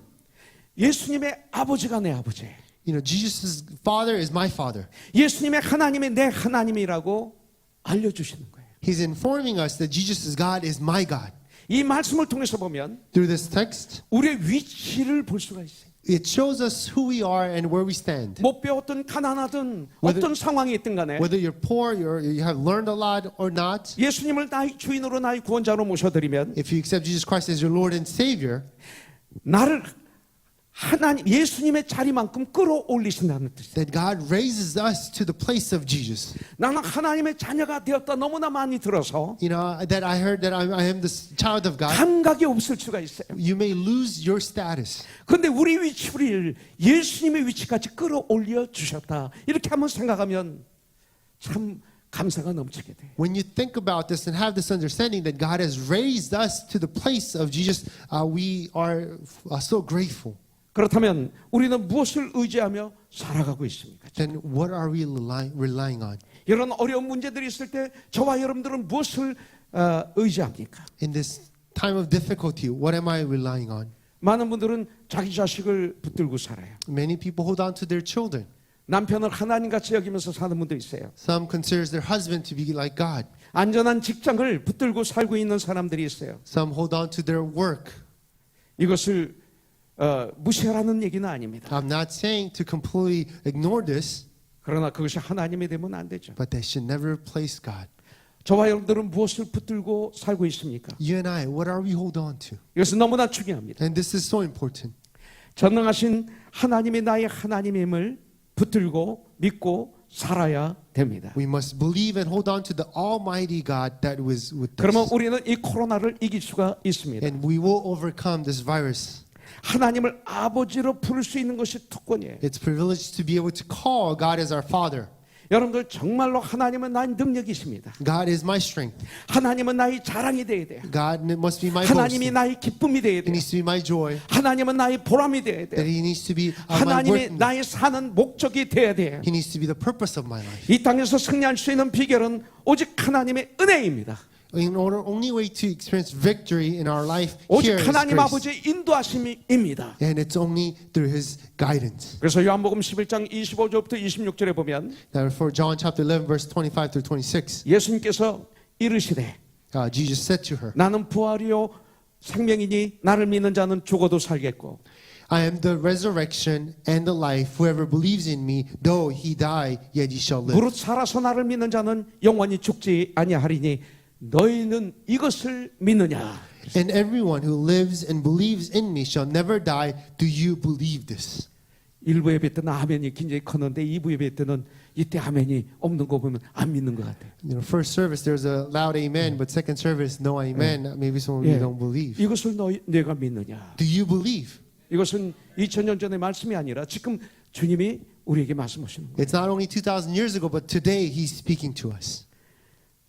예수님의 아버지가 내 아버지예요. You know, Jesus' Father is my Father. 예수님의 하나님이 내 하나님이라고 알려주시는 거예요. He's informing us that Jesus' God is my God. 이 말씀을 통해서 보면 Through this text, 우리의 위치를 볼 수가 있어요. it shows us who we are and where we stand. 못 배웠든 가난하든 어떤 상황이 있든 간에 Whether you're poor, you have learned a lot or not, 예수님을 나의 주인으로 나의 구원자로 모셔드리면 if you accept Jesus Christ as your Lord and Savior, 나를 하나님 예수님의 자리만큼 끌어올리신다는 뜻이에요. that God raises us to the place of Jesus. 나는 하나님의 자녀가 되었다 너무나 많이 들어서 You know, that I heard that I am the child of God. 감각이 없을 수가 있어요. You may lose your status. 그런데 우리 위치를 예수님의 위치까지 끌어올려 주셨다. 이렇게 한번 생각하면 참 감사가 넘치게 돼요. When you think about this and have this understanding that God has raised us to the place of Jesus, we are so grateful. 그렇다면 우리는 무엇을 의지하며 살아가고 있습니까? Then what are we relying on? 이런 어려운 문제들이 있을 때 저와 여러분들은 무엇을 의지합니까? In this time of difficulty, what am I relying on? 많은 분들은 자기 자식을 붙들고 살아요. Many people hold on to their children. 남편을 하나님같이 여기면서 사는 분도 있어요. Some considers their husband to be like God. 안전한 직장을 붙들고 살고 있는 사람들이 있어요. Some hold on to their work. 이것을 무시하라는 얘기는 아닙니다. I'm not saying to completely ignore this, 그러나 그것이 하나님이 되면 안 되죠. but they should never replace God. 저와 여러분들은 무엇을 붙들고 살고 있습니까? You and I, what are we hold on to? 이것은 너무나 중요합니다. And this is so important. 전능하신 하나님이 나의 하나님임을 붙들고 믿고 살아야 됩니다. We must believe and hold on to the Almighty God that was with 그러면 us. 우리는 이 코로나를 이길 수가 있습니다. And we will overcome this virus. 하나님을 아버지로 부를 수 있는 것이 특권이에요. It's privileged to be able to call God as our Father. 여러분들 정말로 하나님은 나의 능력이십니다. God is my strength. 하나님은 나의 자랑이 되어야 돼요. God must be my 하나님이 boast. 나의 기쁨이 되어야 He 돼요. needs to be my joy. 하나님은 나의 보람이 되어야 That 돼요. He needs to be my 하나님이 work. 나의 사는 목적이 되어야 돼요. He needs to be the purpose of my life. 이 땅에서 승리할 수 있는 비결은 오직 하나님의 은혜입니다. In order, only way to experience victory in our life 오직 here is 하나님 grace. 아버지의 인도하심입니다. And it's only through His guidance. 그래서 요한복음 11장 25절부터 26절에 보면 Now, for John chapter 11, verse 25 through 26, 예수님께서 이르시되 Jesus said to her, 나는 부활이요 생명이니 나를 믿는 자는 죽어도 살겠고 I am the resurrection and the life. Whoever believes in me, though he die, yet he shall live. 무릇 살아서 나를 믿는 자는 영원히 죽지 아니하리니 너희는 이것을 믿느냐? And everyone who lives and believes in me shall never die. Do you believe this? 1부 예배 때는 아멘이 굉장히 컸는데 2부 예배 때는 이때 아멘이 없는 거 보면 안 믿는 것 같아요. You know, first service there's a loud amen, but second service no amen. Maybe some of you don't believe. 이것을 내가 믿느냐? Do you believe? 이것은 2000년 전의 말씀이 아니라 지금 주님이 우리에게 말씀하시는 거예요. It's not only 2,000 years ago, but today He's speaking to us.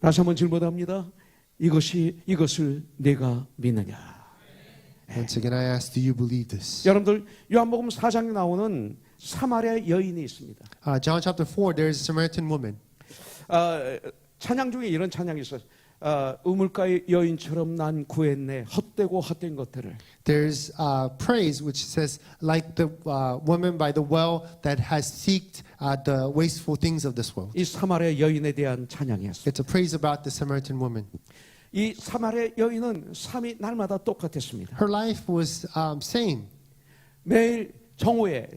다시 한번 질문합니다. 이것을 내가 믿느냐? Once again, I ask, do you believe this? 여러분들 요한복음 4장에 나오는 사마리아 여인이 있습니다. John chapter 4, there is a Samaritan woman. 찬양 중에 이런 찬양이 있어요. 우물가의 여인처럼 난 구했네 헛되고 헛된 것들을. There's praise which says, like the woman by the well that has seeked the wasteful things of this world. 이 사마리아 여인에 대한 찬양이었어요. It's a praise about the Samaritan woman. 이 사마리아 여인은 삶이 날마다 똑같았습니다. Her life was same. 매일 정오에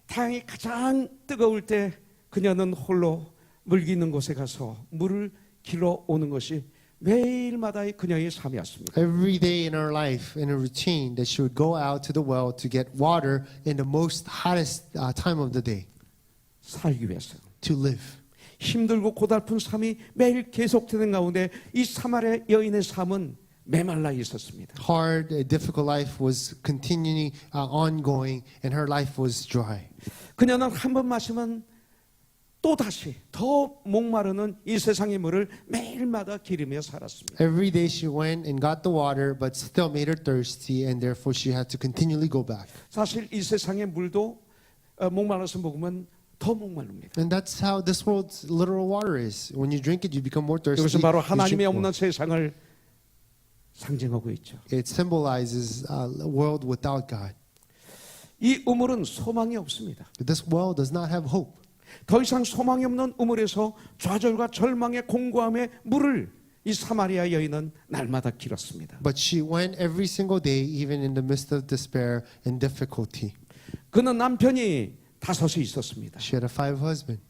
태양이 가장 뜨거울 때 그녀는 홀로 물기 있는 곳에 가서 물을 길어 오는 것이 매일마다의 그녀의 삶이었습니다. Every day in her life, in her routine, that she would go out to the well to get water in the most hottest time of the day 살기 위해서. to live. 힘들고 고달픈 삶이 매일 계속되는 가운데 이 사마리아 여인의 삶은 메말라 있었습니다. Hard, difficult life was continually ongoing, and her life was dry. 그녀는 한 번 마시면 또 다시 더 목마르는 이 세상의 물을 매일마다 기르며 살았습니다. Every day she went and got the water, but still made her thirsty, and therefore she had to continually go back. 사실 이 세상의 물도 목말라서 먹으면 더 목마릅니다. And that's how this world's literal water is. When you drink it, you become more thirsty. 이것은 바로 you 하나님이 drink more. 없는 세상을 상징하고 있죠. It symbolizes a world without God. 이 우물은 소망이 없습니다. This well does not have hope. 더 이상 소망이 없는 우물에서 좌절과 절망의 공고함의 물을 이 사마리아 여인은 날마다 길었습니다. But she went every single day, even in the midst of despair and difficulty. 그는 남편이 5이 있었습니다. She had 5 husbands.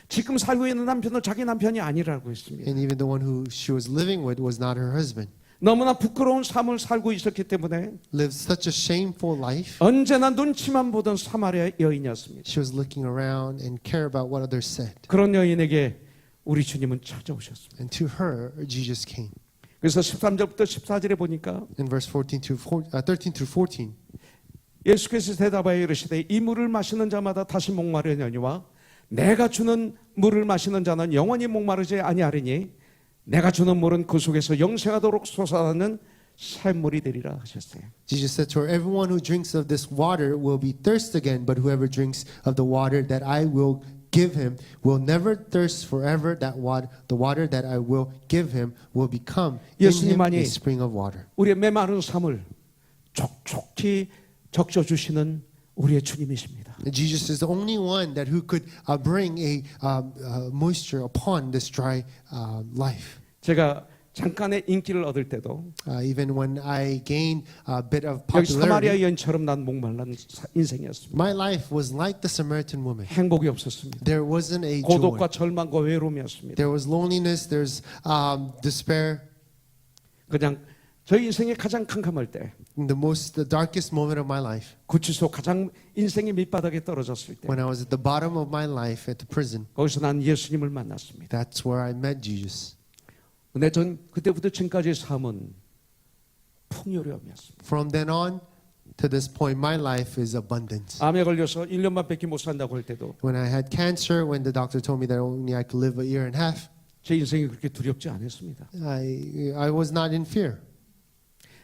지금 살고 있는 남편은 자기 남편이 아니라고 했습니다. And even the one who she was living with was not her husband. 너무나 부끄러운 삶을 살고 있었기 때문에 Lived such a shameful life. 언제나 눈치만 보던 사마리아 여인이었습니다. She was looking around and care about what others said. 그런 여인에게 우리 주님은 찾아오셨습니다. And to her, Jesus came. 그래서 13절부터 14절에 보니까 In verse 13 through 14, 예수께서 대답하여 이르시되 이 물을 마시는 자마다 다시 목마르려니와 내가 주는 물을 마시는 자는 영원히 목마르지 아니하리니 내가 주는 물은 그 속에서 영생하도록 솟아나는 샘물이 되리라 하셨어요. Jesus said to her, everyone who drinks of this water will be thirsty again, but whoever drinks of the water that I will give him will never thirst forever. That water, the water that I will give him will become in him a spring of water. 우리의 메마른 삶을 촉촉히 적셔주시는 우리의 주님이십니다. Jesus is the only one that who could bring a moisture upon this dry life. 제가 잠깐의 인기를 얻을 때도 Even when I gained a bit of 여기 사마리아 popularity, 여인처럼 난 목말란 인생이었습니다. my life was like the Samaritan woman. 행복이 없었습니다. There wasn't a joy. 고독과 절망과 외로움이었습니다. There was loneliness. There's despair. 그냥 저희 인생의 가장 캄캄할 때, In the darkest moment of my life, 구치소 가장 인생의 밑바닥에 떨어졌을 때, when I was at the bottom of my life at the prison, 거기서 난 예수님을 만났습니다. that's where I met Jesus. 근데 전 그때부터 지금까지의 삶은 풍요로움이었습니다. From then on to this point, my life is abundance. 암에 걸려서 1년만밖에 못 산다고 할 때도 When I had cancer, when the doctor told me that only I could live a year and a half, 제 인생이 그렇게 두렵지 않았습니다. I was not in fear.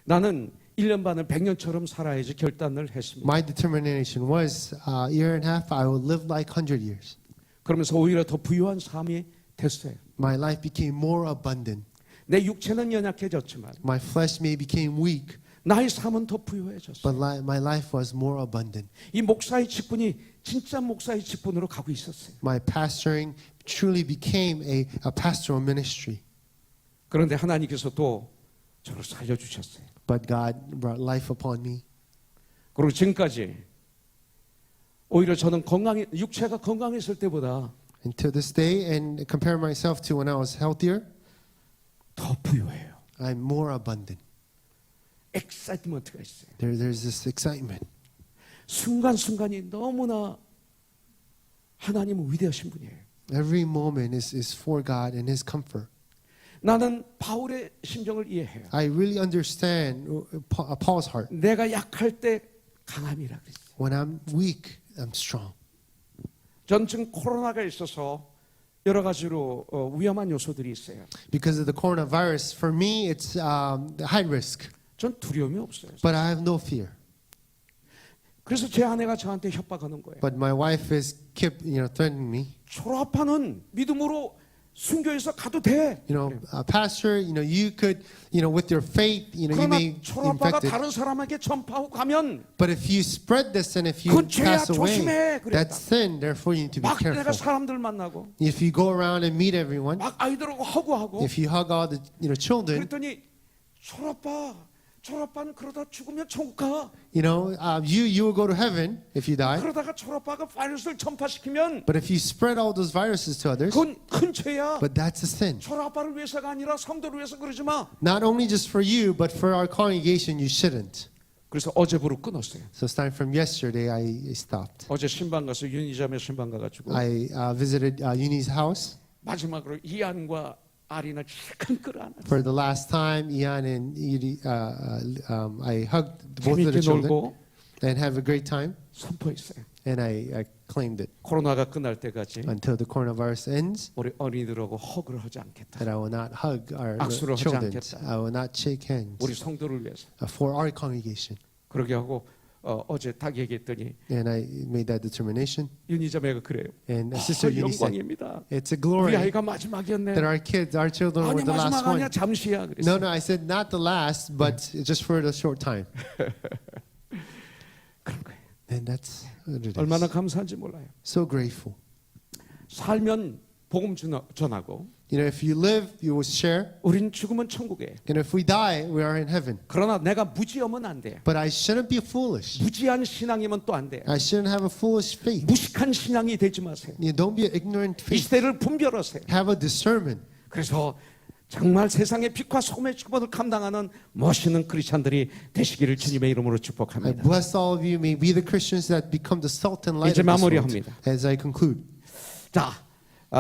나는 1년 반을 100년처럼 살아야지 결단을 했습니다. My determination was a year and a half, I will live like 100 years. 그러면서 오히려 더 부유한 삶이 됐어요. My life became more abundant. 내 육체는 연약해졌지만 My flesh may became weak, 나의 삶은 더 부유해졌어요. but my life was more abundant. 이 목사의 직분이 진짜 목사의 직분으로 가고 있었어요. My pastoring truly became a pastoral ministry. 그런데 하나님께서 또 저를 살려주셨어요. But God brought life upon me. 그리고 지금까지 오히려 저는 육체가 건강했을 때보다 Until this day, and compare myself to when I was healthier, 더 부유해요. I'm more abundant. 엑사이트먼트가 있어요. There's this excitement. 순간순간이 너무나 하나님은 위대하신 분이에요. Every moment is for God and His comfort. 나는 바울의 심정을 이해해요. I really understand Paul's heart. 내가 약할 때 강함이라 그랬어요. When I'm weak, I'm strong. 전 지금 코로나가 있어서 여러 가지로 위험한 요소들이 있어요. Because of the coronavirus, for me, it's high risk. 전 두려움이 없어요. But I have no fear. 그래서 제 아내가 저한테 협박하는 거예요. But my wife is kept, threatening me. 초라파는 믿음으로 순교해서 가도 돼. Pastor, you could, with your faith, you 그러나 may be 초라파가 infected. 다른 사람에게 전파하고 가면 But if you spread this and if you 그건 죄야, pass away, 조심해, 그랬다. that's sin. Therefore, you need to be 막 내가 careful. 사람들 만나고 If you go around and meet everyone, 막 아이들하고 허구하고 if you hug all the children, 그랬더니 초라빠는 그러다 죽으면 천국 가. you will go to heaven if you die. 그러다가 초라빠가 바이러스를 전파시키면 But if you spread all those viruses to others, 그건 큰 죄야. but that's a sin. 초라빠를 위해서가 아니라 성도를 위해서 그러지 마. Not only just for you, but for our congregation, you shouldn't. 그래서 어제부로 끊었어요. So starting from yesterday, I stopped. 어제 신방 가서 윤희자매 신방 가가지고 I visited Uni's house 마지막으로 이안과 아리나 실컷 끌어안았어. for the last time. Ian and Yuri, I hugged both of 재밌게 the children 놀고 and have a great time. 선포했어요. And I claimed it 코로나가 끝날 때까지 until the coronavirus ends. 우리 어린이들하고 허그를 하지 않겠다. That I will not hug our 악수를 하지 children. 않겠다. I will not shake hands 우리 성도를 위해서. for our congregation. 그러게 하고 어제 딱 얘기했더니 And I made that determination. 윤희자매가 그래요. And Sister Yuni said, 영광입니다. it's a 우리 glory 아이가 마지막이었네. that our children 아니 were the last 마지막 one. 아니야 잠시야. 그랬어. No, I said not the last, but just for the short time. 그런 거예요. And that's what it 얼마나 is. 감사한지 몰라요. So grateful. 살면 복음 전하고 If you live, you will share. 우린 죽으면 천국에. And if we die, we are in heaven. 그러나 내가 무지하면 안 돼. But I shouldn't be foolish. 무지한 신앙이면 또 안 돼. I shouldn't have a foolish faith. 무식한 신앙이 되지 마세요. Don't be an ignorant 이 faith. 시대를 분별하세요. Have a discernment. 그래서 정말 세상의 빛과 소금의 축복을 감당하는 멋있는 크리스찬들이 되시기를 주님의 이름으로 I 축복합니다. bless all of you. May be the Christians that become the salt and light 이제 of this world. 마무리합니다. As I conclude. 자,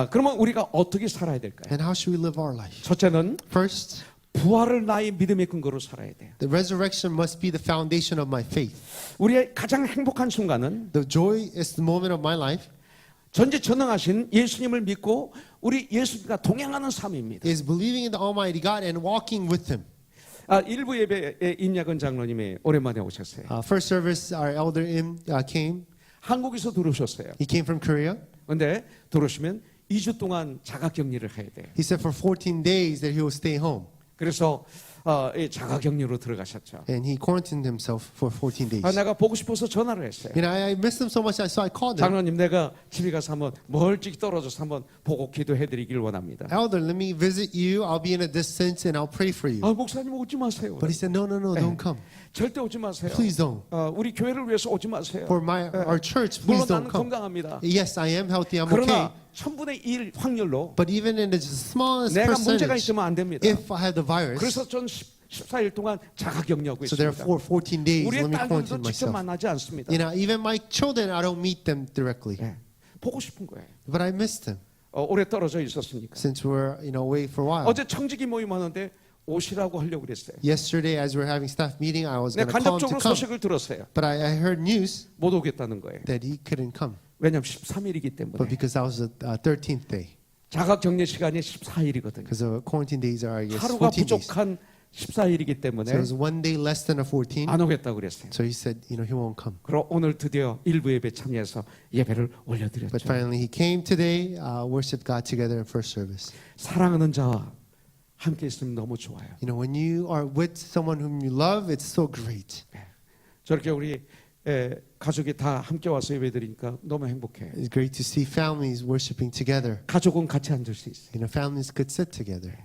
그러면 우리가 어떻게 살아야 될까요? And how should we live our life? 첫째는 First, 부활을 나의 믿음의 근거로 살아야 돼요. the resurrection must be the foundation of my faith. 우리의 가장 행복한 순간은 The joy is the moment of my life 전지전능하신 예수님을 믿고 우리 예수님과 동행하는 삶입니다. is believing in the Almighty God and walking with Him. 일부 예배에 임약은 장로님이 오랜만에 오셨어요. First service, our elder Im came. 한국에서 들어오셨어요. He came from Korea. 근데 들어오시면 2주 동안 자가격리를 해야 돼요. He said for 14 days that he will stay home. 그래서 자가격리로 들어가셨죠. And he quarantined himself for 14 days. 내가 보고 싶어서 전화를 했어요. I missed him so much, so I called him. 장로님, 내가 집에 가서 한번 멀찍이 떨어져서 한번 보고 기도해드리길 원합니다. Elder, let me visit you. I'll be in a distance and I'll pray for you. 목사님 오지 마세요. But he said, no, don't come. 절대 오지 마세요. Please don't. 우리 교회를 위해서 오지 마세요. For our church, 물론 please 나는 don't come. 건강합니다. Yes, I am healthy. I'm okay. 그러나 1000분의 1 확률로 But even in the smallest 내가 문제가 percentage, 있으면 안 됩니다. if I have the virus, 그래서 전 14일 동안 자가격리하고 so 있습니다. therefore 14 days, 우리의 let me 딸들도 quarantine 직접 myself. 만나지 않습니다. Even my children, I don't meet them directly. 보고 싶은 거예요. But I missed them 오래 떨어져 있었으니까. since we're away for a while. 어제 청지기 모임 하는데 오시라고 하려고 그랬어요. Yesterday, as we were having staff meeting, I was going 내가 to call him to 간접적으로 come. 소식을 들었어요. But I heard news 못 오겠다는 거예요. that he couldn't come. 왜냐하면 13일이기 때문에. But because that was the 13th day. 자가격리 시간이 14일이거든요. Because the quarantine days are, I guess, 하루가 14 days. 부족한 14일이기 때문에 So it was one day less than a 14. 안 오겠다고 그랬어요. So he said, he won't come. 그럼 오늘 드디어 일부 예배 참여해서 예배를 But 올려드렸죠. finally he came today, worshiped God together in first service. 사랑하는 자와 함께 있으면 너무 좋아요. When you are with someone whom you love, it's so great. 저렇게 우리 가족이 다 함께 와서 예배드리니까 너무 행복해. It's great to see families worshiping together. 가족은 같이 앉을 수 있어요. Families could sit together.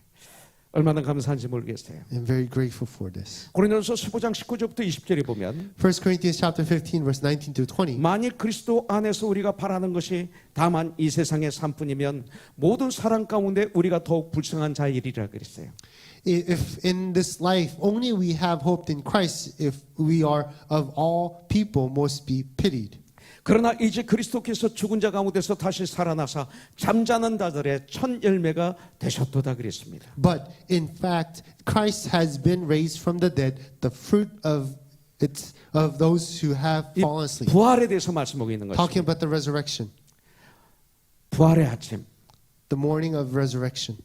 얼마나 감사한지 모르겠어요. I'm very grateful for this. 고린도서 15장 19절부터 20절에 보면 1 Corinthians chapter 15, verse 19 through 20. 만일 그리스도 안에서 우리가 바라는 것이 다만 이 세상의 삶뿐이면 모든 사람 가운데 우리가 더욱 불쌍한 자이리라 그랬어요. If in this life only we have hope in Christ, if we are of all people most be pitied. 그러나 이제 그리스도께서 죽은 자 가운데서 다시 살아나사 잠자는 자들의 첫 열매가 되셨도다 그랬습니다. But in fact, Christ has been raised from the dead, the fruit of those who have 이 fallen asleep. 부활에 대해서 말씀하고 있는 Talking 것입니다. about the resurrection, 부활의 아침, the morning of resurrection.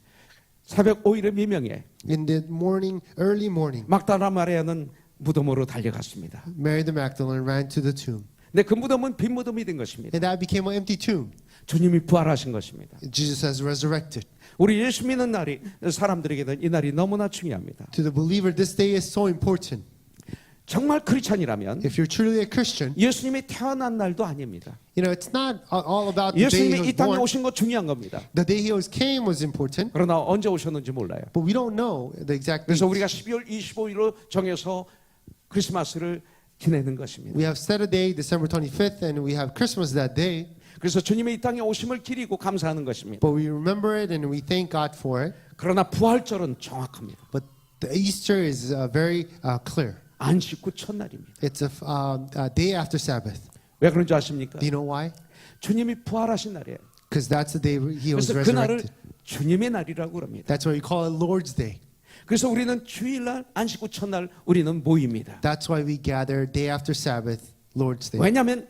새벽 5일의 미명에 In the morning, early morning, 막달라 마리아는 무덤으로 달려갔습니다. Mary the Magdalene ran to the tomb. 근데 그 무덤은 빈 무덤이 된 것입니다. And that became an empty tomb. 주님이 부활하신 것입니다. Jesus has resurrected. 우리 예수 믿는 날이 사람들에게는 이 날이 너무나 중요합니다. To the believer, this day is so important. 정말 크리스찬이라면 If you're truly a Christian, 예수님이 태어난 날도 아닙니다. you know, it's not all about the day he 예수님이 was 이 땅에 born. 오신 거 중요한 겁니다. The day he came was important, 그러나 언제 오셨는지 몰라요. but we don't know the exact 그래서 date. 우리가 12월 25일로 정해서 크리스마스를 지내는 것입니다. We have set a day, December 25th, and we have Christmas that day. 그래서 주님의 이 땅에 오심을 기리고 감사하는 것입니다. But we remember it and we thank God for it. 그러나 부활절은 정확합니다. But the Easter is very clear. 안식 후 첫날입니다. It's a day after Sabbath. 왜 그런지 아십니까? Do you know why? 주님이 부활하신 날이에요. Because that's the day he was 그래서 그날을 resurrected. 주님의 날이라고 합니다. That's why we call it Lord's Day. 그래서 우리는 주일날 안식 후 첫날 우리는 모입니다. That's why we gather day after Sabbath, Lord's Day. 왜냐하면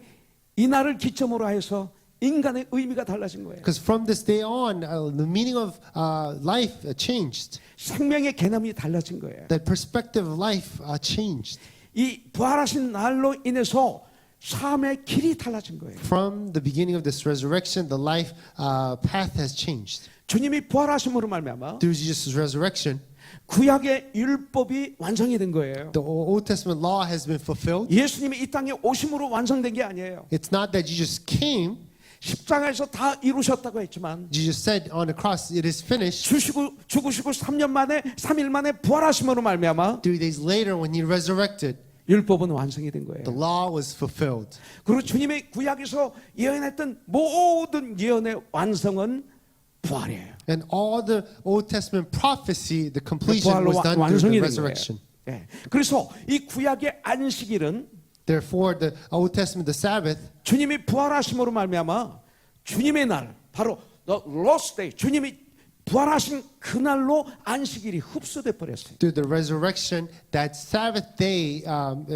이 날을 기점으로 해서 인간의 의미가 달라진 거예요. Because from this day on, the meaning of life changed. 생명의 개념이 달라진 거예요. That perspective of life changed. 이 부활하신 날로 인해서 삶의 길이 달라진 거예요. From the beginning of this resurrection, the life path has changed. 주님이 부활하심으로 말미암아 Through Jesus' resurrection, 구약의 율법이 완성이 된 거예요. the Old Testament law has been fulfilled. 예수님이 이 땅에 오심으로 완성된 게 아니에요. It's not that Jesus came, 십자가에서 다 이루셨다고 했지만 Jesus said on the cross, it is finished. 죽으시고 3일 만에 부활하심으로 말미암아 3 days later, when he resurrected, 율법은 완성이 된 거예요. the law was fulfilled. 그리고 주님의 구약에서 예언했던 모든 예언의 완성은 부활이에요. And all the Old Testament prophecy, the completion 부활로 was done through 완성이 the 된 resurrection. 거예요. 예. 그래서 이 구약의 안식일은 Therefore, the Old Testament, the Sabbath, 주님이 부활하심으로 말미암아 주님의 날, 바로 the Lord's Day, 주님이 부활하신 그날로 안식일이 흡수돼 버렸어요. through the resurrection, that Sabbath day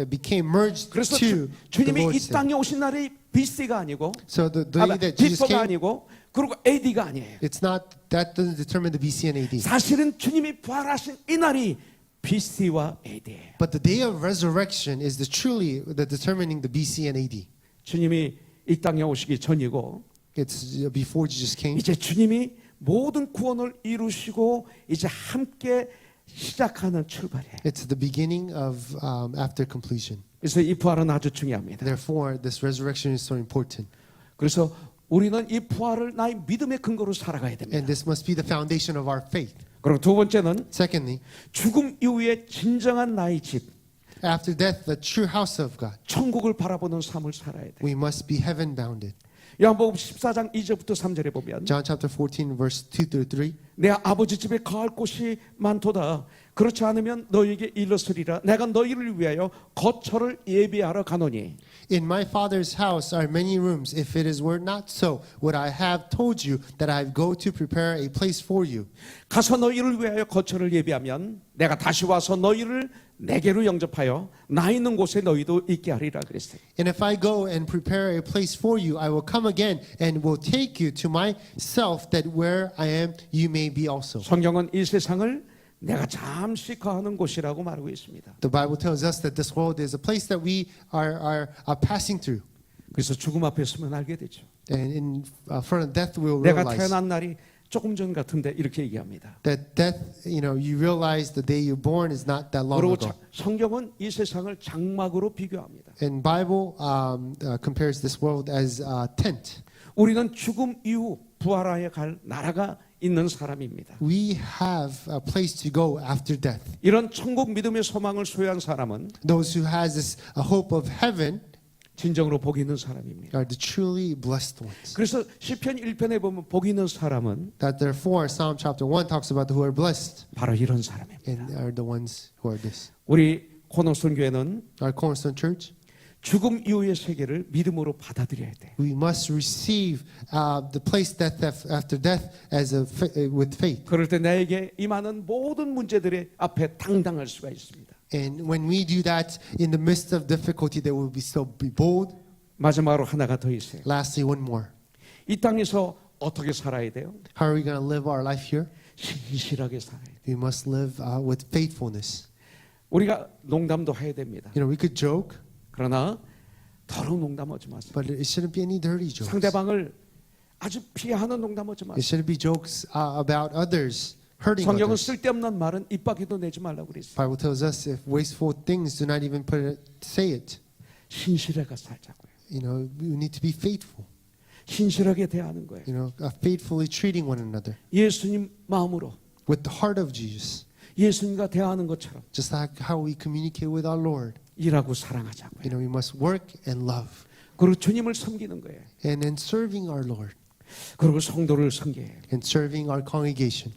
became merged 그래서 to the 주님이 이 Lord's Day. 땅에 오신 날이 BC가 아니고 So the day that Jesus BC가 came, 아니고 그리고 AD가 아니에요. it's not, that doesn't determine the BC and AD. 사실은 주님이 부활하신 이 날이 BC와 AD예요. But the day of resurrection is truly the determining the BC and AD. 주님이 이 땅에 오시기 전이고 It's before Jesus came. 이제 주님이 모든 구원을 이루시고 이제 함께 시작하는 출발이에요. It's the beginning of after completion. 그래서 이 부활은 아주 중요합니다. Therefore, this resurrection is so important. 그래서 우리는 이 부활을 나의 믿음의 근거로 살아가야 됩니다. And this must be the foundation of our faith. 그리고 두 번째는 Secondly, 죽음 이후에 진정한 나의 집, after death, the true house of God. 천국을 바라보는 삶을 살아야 돼. We must be heaven bounded. 요한복음 14장 2절부터 3절에 보면 John chapter 14, verse 2 through 3. 내 아버지 집에 거할 곳이 많도다. 그렇지 않으면 너에게 일렀으리라. 내가 너희를 위하여 거처를 예비하러 가노니. In my Father's house are many rooms. If it were not so, would I have told you that I go to prepare a place for you? 가서 너희를 위하여 거처를 예비하면 내가 다시 와서 너희를 내게로 영접하여 나 있는 곳에 너희도 있게 하리라 그랬어요. And if I go and prepare a place for you, I will come again and will take you to myself, that where I am, you may be also. 성경은 이 세상을 내가 잠시 거하는 곳이라고 말하고 있습니다. The Bible tells us that this world is a place that we are passing through. 그래서 죽음 앞에 서면 알게 되죠. And in front of death, we will 내가 realize 태어난 날이 조금 전 같은데 이렇게 얘기합니다. that death, you realize the day you're born is not that long 그리고 ago. 성경은 이 세상을 장막으로 비교합니다. And Bible compares this world as a tent. 우리는 죽음 이후 부활하여 갈 나라가 있는 사람입니다. We have a place to go after death. 이런 천국 믿음의 소망을 소유한 사람은 Those who has this a hope of heaven 진정으로 복이 있는 사람입니다. are the truly blessed ones. 그래서 시편 1편에 보면 복이 있는 사람은 That therefore Psalm chapter 1 talks about who are blessed 바로 이런 사람입니다. and are the ones who are this. 우리 코너스톤 교회는 Our Cornerstone Church, 죽음 이후의 세계를 믿음으로 받아들여야 돼. we must receive the place death after death as with faith. 그럴 때 나에게 임하는 모든 문제들의 앞에 당당할 수가 있습니다. And when we do that in the midst of difficulty, there will be bold. 마지막으로 하나가 더 있어요. Lastly, one more. 이 땅에서 어떻게 살아야 돼요? How are we going to live our life here? 신실하게 살아야 돼요. We must live with faithfulness. 우리가 농담도 해야 됩니다. We could joke, 그러나 더러운 농담하지 마세요. But it shouldn't be any dirty jokes. 상대방을 아주 비하하는 농담하지 It 마세요. shouldn't be jokes about others, hurting 성경은 others. 쓸데없는 말은 입 밖에도 내지 말라고 그랬어요. Bible tells us if wasteful things, do not even say it. 신실하게 살자고요. You know, we need to be faithful. 신실하게 대하는 거예요. You know, faithfully treating one another 예수님 마음으로 with the heart of Jesus, 예수님과 대하는 것처럼 just like how we communicate with our Lord. 일하고 You 사랑하자고요. know, we must work and love, 그리고 주님을 섬기는 거예요. and in serving our Lord 그리고 성도를 섬겨야 해요. and serving our congregation.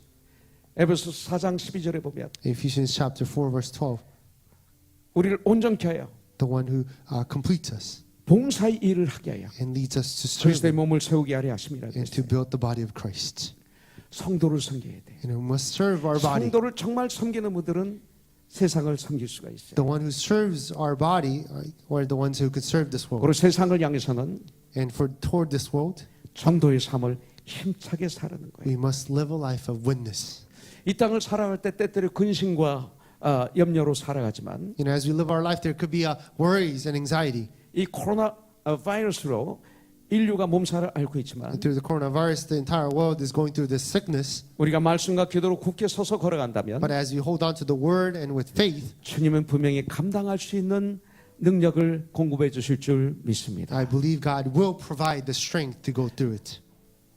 에베소 4장 12절에 보면 Ephesians chapter 4 verse 12, 우리를 온전케 하여 the one who completes us 봉사의 일을 하게 하여 and leads us to serve 그리스도의 몸을 세우게 하려 하심이라 and to 그랬어요. build the body of Christ. 성도를 섬겨야 돼요. You know, we must serve our body. 성도를 정말 섬기는 분들은 세상을 섬길 수가 있어요. The one who serves our body are the ones who could serve this world. 그리고 세상을 향해서는 And for toward this world, 전도의 삶을 힘차게 살아는 거예요. we must live a life of witness. 이 땅을 살아갈 때 때때로 근심과 염려로 살아가지만 You know, as we live our life, there could be worries and anxiety. 이 코로나 바이러스로 인류가 몸살을 앓고 있지만 And through the coronavirus, the entire world is going through this sickness. 우리가 말씀과 기도로 굳게 서서 걸어간다면 But as we hold on to the word and with faith, 주님은 분명히 감당할 수 있는 능력을 공급해 주실 줄 믿습니다. I believe God will provide the strength to go through it.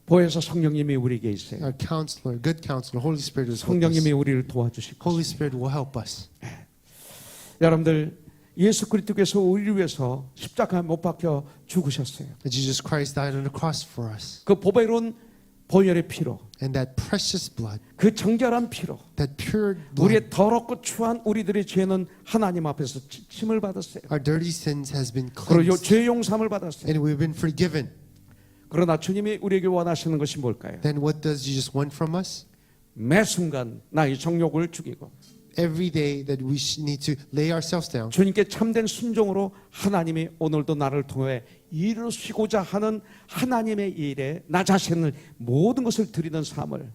보혜사 성령님이 우리에게 있어요. Our counselor, good counselor, Holy Spirit is with us. 성령님이 우리를 도와주실 Holy 것입니다. Spirit will help us. 여러분들 예수 그리스도께서 우리를 위해서 십자가에 못 박혀 죽으셨어요. Jesus Christ died on the cross for us. 그 보배로운 보혈의 피로, And that precious blood, 그 정결한 피로 that pure blood, 우리의 더럽고 추한 우리들의 죄는 하나님 앞에서 침을 받았어요. our dirty sins has been 그리고 cleansed. 죄 용서함을 받았어요. And we've been forgiven. 그러나 주님이 우리에게 원하시는 것이 뭘까요? Then what does Jesus want from us? 매 순간 나의 정욕을 죽이고 Every day that we need to lay ourselves down 주님께 참된 순종으로 하나님이 오늘도 나를 통해 이루시고자 하는 하나님의 일에 나 자신을 모든 것을 드리는 삶을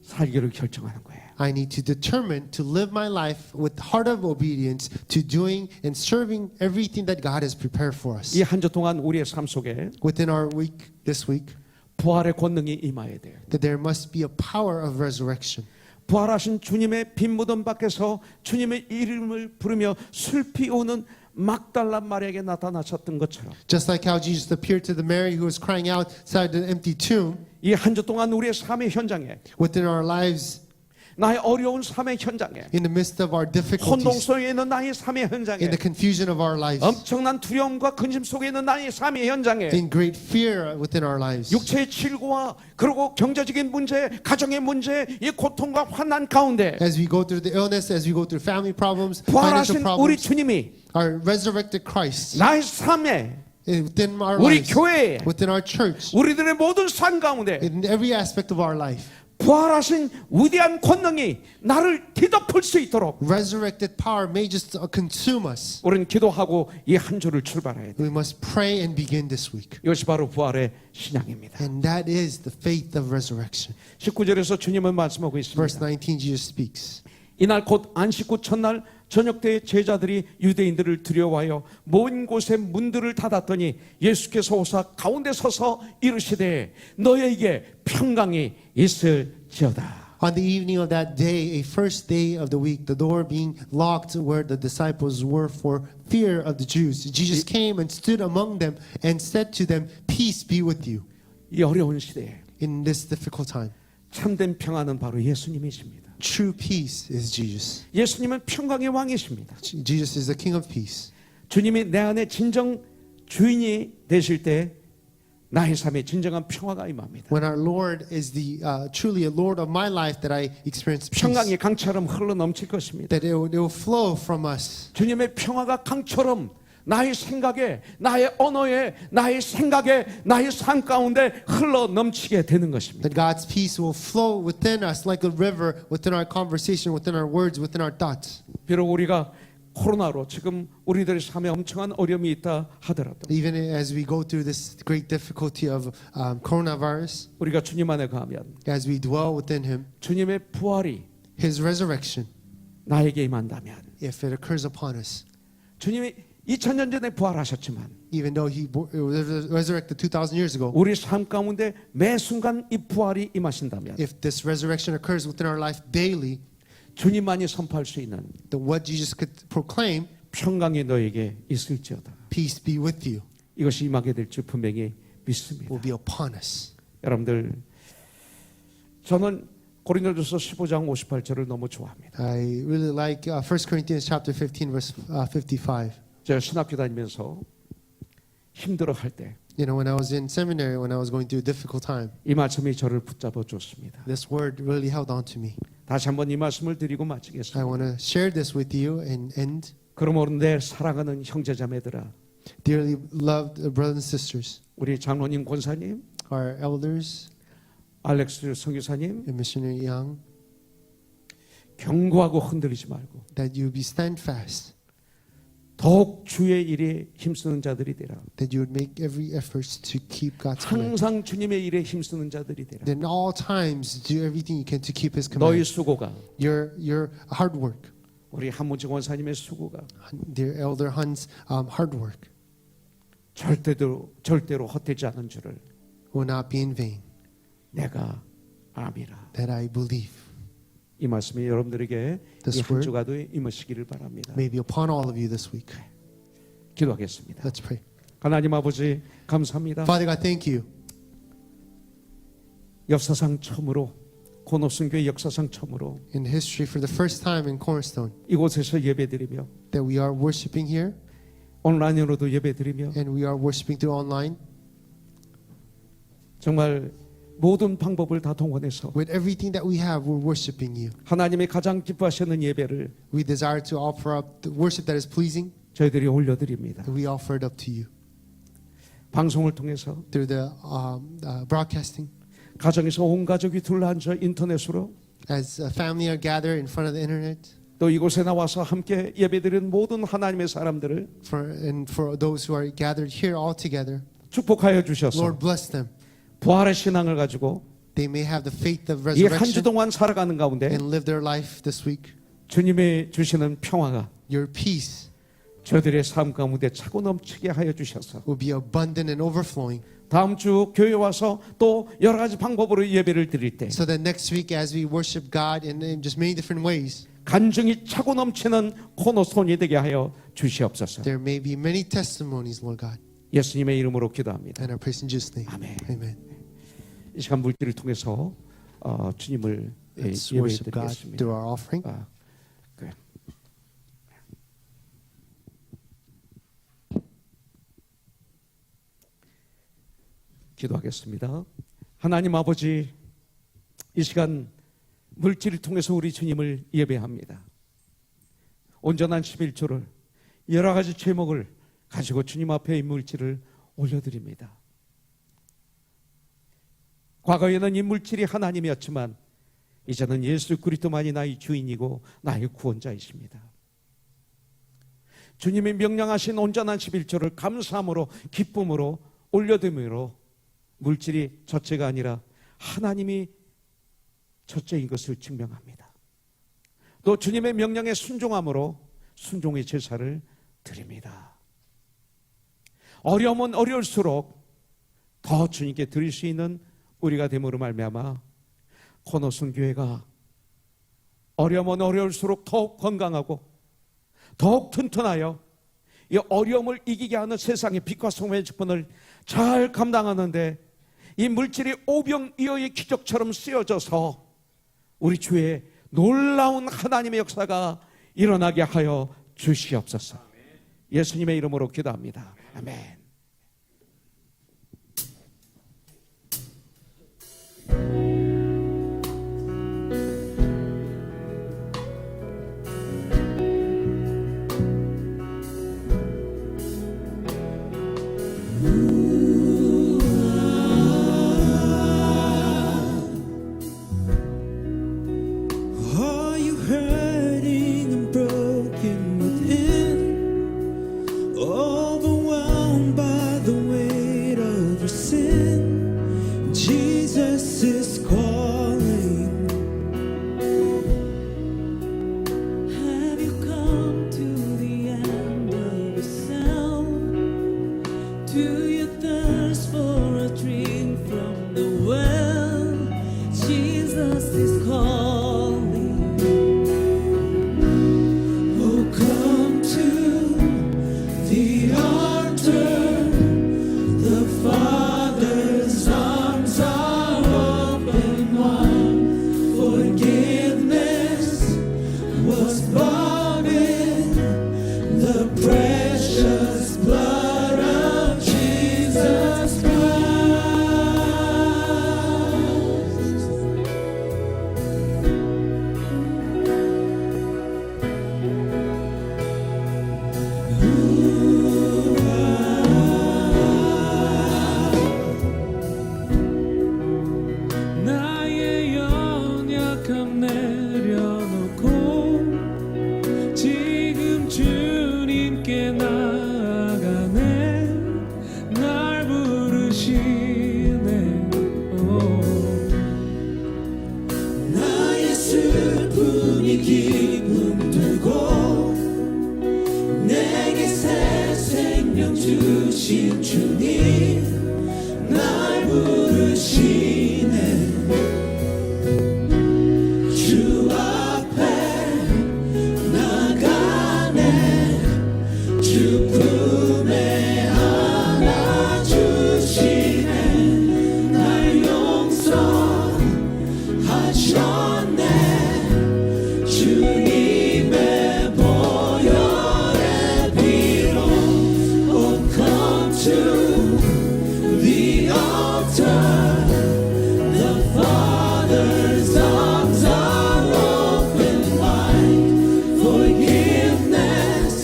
살기를 결정하는 거예요. I need to determine to live my life with the heart of obedience to doing and serving everything that God has prepared for us. 이 한 주 동안 우리의 삶 속에 Within our week, this week, 부활의 권능이 임하여야 돼요. that there must be a power of resurrection. 부활하신 주님의 빈 무덤 밖에서 주님의 이름을 부르며 슬피 우는 막달라 마리아에게 나타나셨던 것처럼 Just like how Jesus appeared to the Mary who was crying outside the empty tomb, 이 한 주 동안 우리의 삶의 현장에 within our lives, 나의 어려운 삶의 현장에 in the midst of our difficulties, 혼동 속에 있는 나의 삶의 현장에 in the confusion of our lives, 엄청난 두려움과 근심 속에 있는 나의 삶의 현장에 in great fear within our lives, 육체의 질고와 그리고 경제적인 문제, 가정의 문제, 이 고통과 환난 가운데 as we go through the illness, as we go through family problems, financial 부활하신 우리 problems, 주님이 our resurrected Christ 나의 삶에 within our 우리 lives, 교회에 within our church, 우리들의 모든 삶 가운데 in every aspect of our life, 부활하신 위대한 권능이 나를 뒤덮을 수 있도록 resurrected power may just consume us. 우리는 기도하고 이 한 주를 출발해야 돼. We must pray and begin this week. 이것이 바로 부활의 신앙입니다. And that is the faith of resurrection. 19절에서 주님은 말씀하고 Verse 있습니다. 19, Jesus speaks. 이날 곧 안식 후 첫날 저녁 때에 제자들이 유대인들을 두려워하여 먼 곳에 문들을 닫았더니 예수께서 오사 가운데 서서 이르시되 너희에게 평강이 있을지어다. On the evening of that day, a first day of the week, the door being locked where the disciples were for fear of the Jews, Jesus came and stood among them and said to them, Peace be with you. 이 어려운 시대에 In this difficult time, 참된 평안은 바로 예수님이십니다. true peace is Jesus. 예수님은 평강의 왕이십니다. Jesus is the King of peace. 주님이 내 안에 진정 주인이 되실 때 나의 삶에 진정한 평화가 임합니다. When our Lord is the truly a Lord of my life, that I experience peace. 평강이 강처럼 흘러 넘칠 것입니다. That it will flow from us. 주님의 평화가 강처럼 나의 생각에, 나의 언어에, 나의 생각에, 나의 삶 가운데 흘러 넘치게 되는 것입니다. That God's peace will flow within us like a river, within our conversation, within our words, within our thoughts. 비록 우리가 코로나로 지금 우리들의 삶에 엄청난 어려움이 있다 하더라도 Even as we go through this great difficulty of coronavirus, 우리가 주님 안에 가면 as we dwell within Him, 주님의 부활이 His resurrection, 나에게 임한다면 if it occurs upon us, 주님이 2000년 전에 부활하셨지만 Even though he was resurrected 2,000 years ago, 우리 삶 가운데 매 순간 이 부활이 임하신다면 if this resurrection occurs within our life daily, 주님만이 선포할 수 있는 then what Jesus could proclaim, 평강이 너에게 있을지어다. peace be with you, 이것이 임하게 될 줄 분명히 믿습니다. will be upon us. 여러분들, 저는 고린도전서 15장 58절을 너무 좋아합니다. I really like 1 Corinthians chapter 15 verse 55. 제가 신학교 다니면서 힘들어할 때 이 When I was in seminary, when I was going through a difficult time, 말씀이 저를 붙잡아 줬습니다. this word really held on to me. 다시 한번 이 말씀을 드리고 I 마치겠습니다. want to share this with you and end. 그러므로 내 사랑하는 형제자매들아, Dearly loved brothers and sisters, 우리 장로님, 권사님, our elders, 알렉스 선교사님, and missionary Young, 견고하고 흔들리지 말고 that you be steadfast, 더욱 주의 일에 힘쓰는 자들이 되라. that you would make every effort to keep God's command. 항상 주님의 일에 힘쓰는 자들이 되라. Then all times do everything you can to keep His 너희 command. 수고가, Your hard work, 우리 한문지 권사님의 수고가 dear elder Han's hard work, 절대로 헛되지 않은 줄을 will not be in vain. 내가 암이라. That I believe. 이 말씀이 여러분들에게 This 이 한 word 주가도 임하시기를 바랍니다. may be upon all of you this week. 기도하겠습니다. Let's pray. 하나님 아버지 감사합니다. Father God, thank you. 역사상 처음으로 고노순교의 역사상 처음으로 In history, for the first time in Cornerstone, 이곳에서 예배드리며 that we are worshiping here 온라인으로도 예배드리며 and we are worshiping through online. 정말 모든 방법을 다 동원해서 With everything that we have, we're worshiping you. 하나님이 가장 기뻐하시는 예배를 We desire to offer up the worship that is pleasing, 저희들이 올려드립니다. and we offer it up to you. 방송을 통해서 Through the broadcasting, 가정에서 온 가족이 둘러앉아 인터넷으로 as a family are gathered in front of the internet, 또 이곳에 나와서 함께 예배드리는 모든 하나님의 사람들을 and for those who are gathered here all together, 축복하여 주셔서 Lord bless them. 부활의 신앙을 가지고 They may have the faith of 이 한 주 resurrection 동안 살아가는 가운데 and live their life this week. 주님이 주시는 평화가 Your peace 저들의 삶 가운데 차고 넘치게 하여 주셔서 will be abundant and overflowing. 다음 주 교회 와서 또 여러 가지 방법으로 예배를 드릴 때 So that next week, as we worship God in just many different ways, 간증이 차고 넘치는 코너스톤이 되게 하여 주시옵소서. there may be many testimonies, Lord God. 예수님의 이름으로 기도합니다. And I praise in Jesus' name. 아멘. Amen. 이 시간 물질을 통해서 주님을 Let's worship God 예배드리겠습니다. through our offering. 그래. 기도하겠습니다. 하나님 아버지, 이 시간 물질을 통해서 우리 주님을 예배합니다. 온전한 11조를 여러 가지 제목을 가지고 주님 앞에 이 물질을 올려드립니다. 과거에는 이 물질이 하나님이었지만 이제는 예수 그리스도만이 나의 주인이고 나의 구원자이십니다. 주님이 명령하신 온전한 11조를 감사함으로 기쁨으로 올려드림으로 물질이 첫째가 아니라 하나님이 첫째인 것을 증명합니다. 또 주님의 명령에 순종함으로 순종의 제사를 드립니다. 어려우면 어려울수록 더 주님께 드릴 수 있는 우리가 됨으로 말미암아 코너순 교회가 어려우면 어려울수록 더욱 건강하고 더욱 튼튼하여 이 어려움을 이기게 하는 세상의 빛과 소금의 직분을 잘 감당하는데 이 물질이 오병이어의 기적처럼 쓰여져서 우리 주의 놀라운 하나님의 역사가 일어나게 하여 주시옵소서. 예수님의 이름으로 기도합니다. 아멘. Are you hurting and broken within? Overwhelmed 부르신 주님 날 부르시네 주 앞에 나가네 주 품에 안아주시네 날 용서하셨네 주님의 보혈의 피로 Oh come to the altar The Father's arms are open wide Forgiveness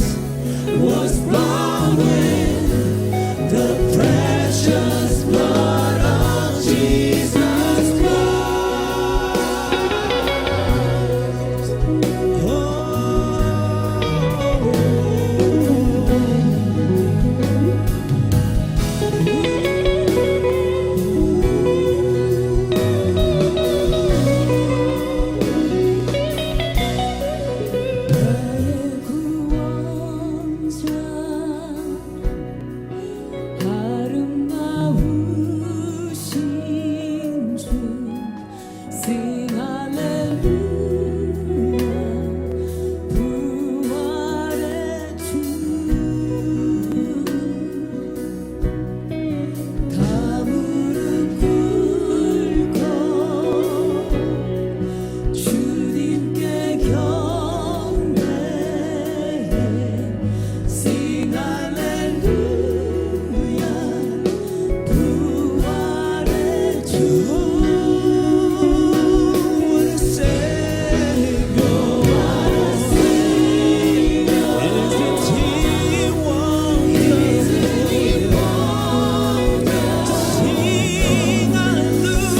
was bought with the precious blood of Jesus Christ 나의 구원자 아름다우신 주 Sing Hallelujah 부활의 주 다 무릎 꿇고 주님께 경배해 Sing Hallelujah 부활의 주 What a Savior What a Savior Isn't He wonderful Sing Hallelujah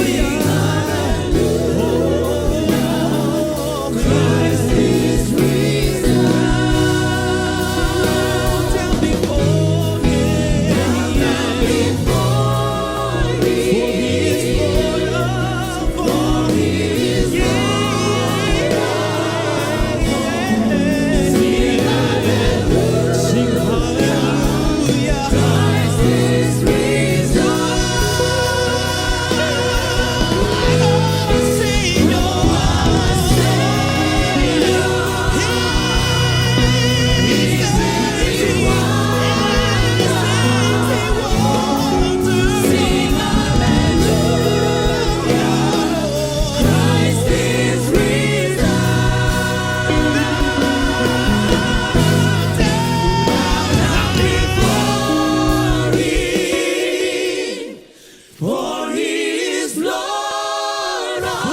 Christ is risen down before Him for He is Sing hallelujah Christ is risen For He is Lord of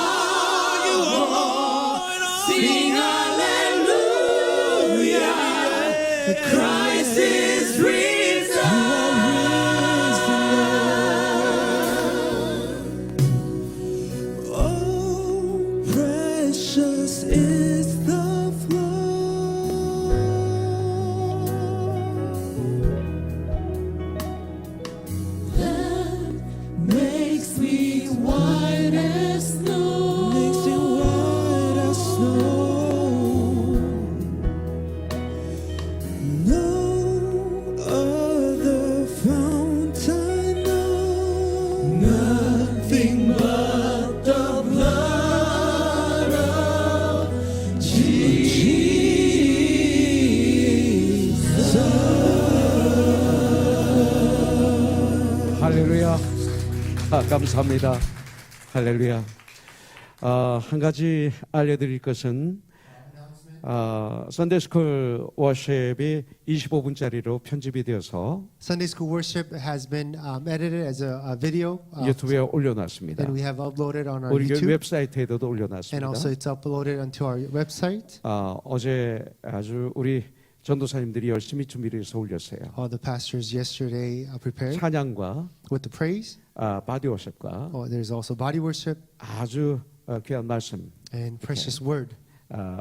all. Sing hallelujah. Christ is risen. Oh, precious is the flow that makes me white as snow. Makes me white as snow. No other fount I know. Nothing but the blood of Jesus. 할렐루야. 감사합니다. 할렐루야. 한 가지 알려드릴 것은 선데이스쿨 워십이 25분짜리로 편집이 되어서 Sunday school worship has been edited as a video, 유튜브에 올려놨습니다. and we have uploaded on our 우리 교회 YouTube, 웹사이트에도 and 올려놨습니다. also it's uploaded onto our website. 어제 아주 우리 전도사님들이 열심히 준비를 해서 올렸어요. All the pastors yesterday prepared 찬양과 with the praise. 바디 워십과 There's also body worship 아주 귀한 말씀 and precious word.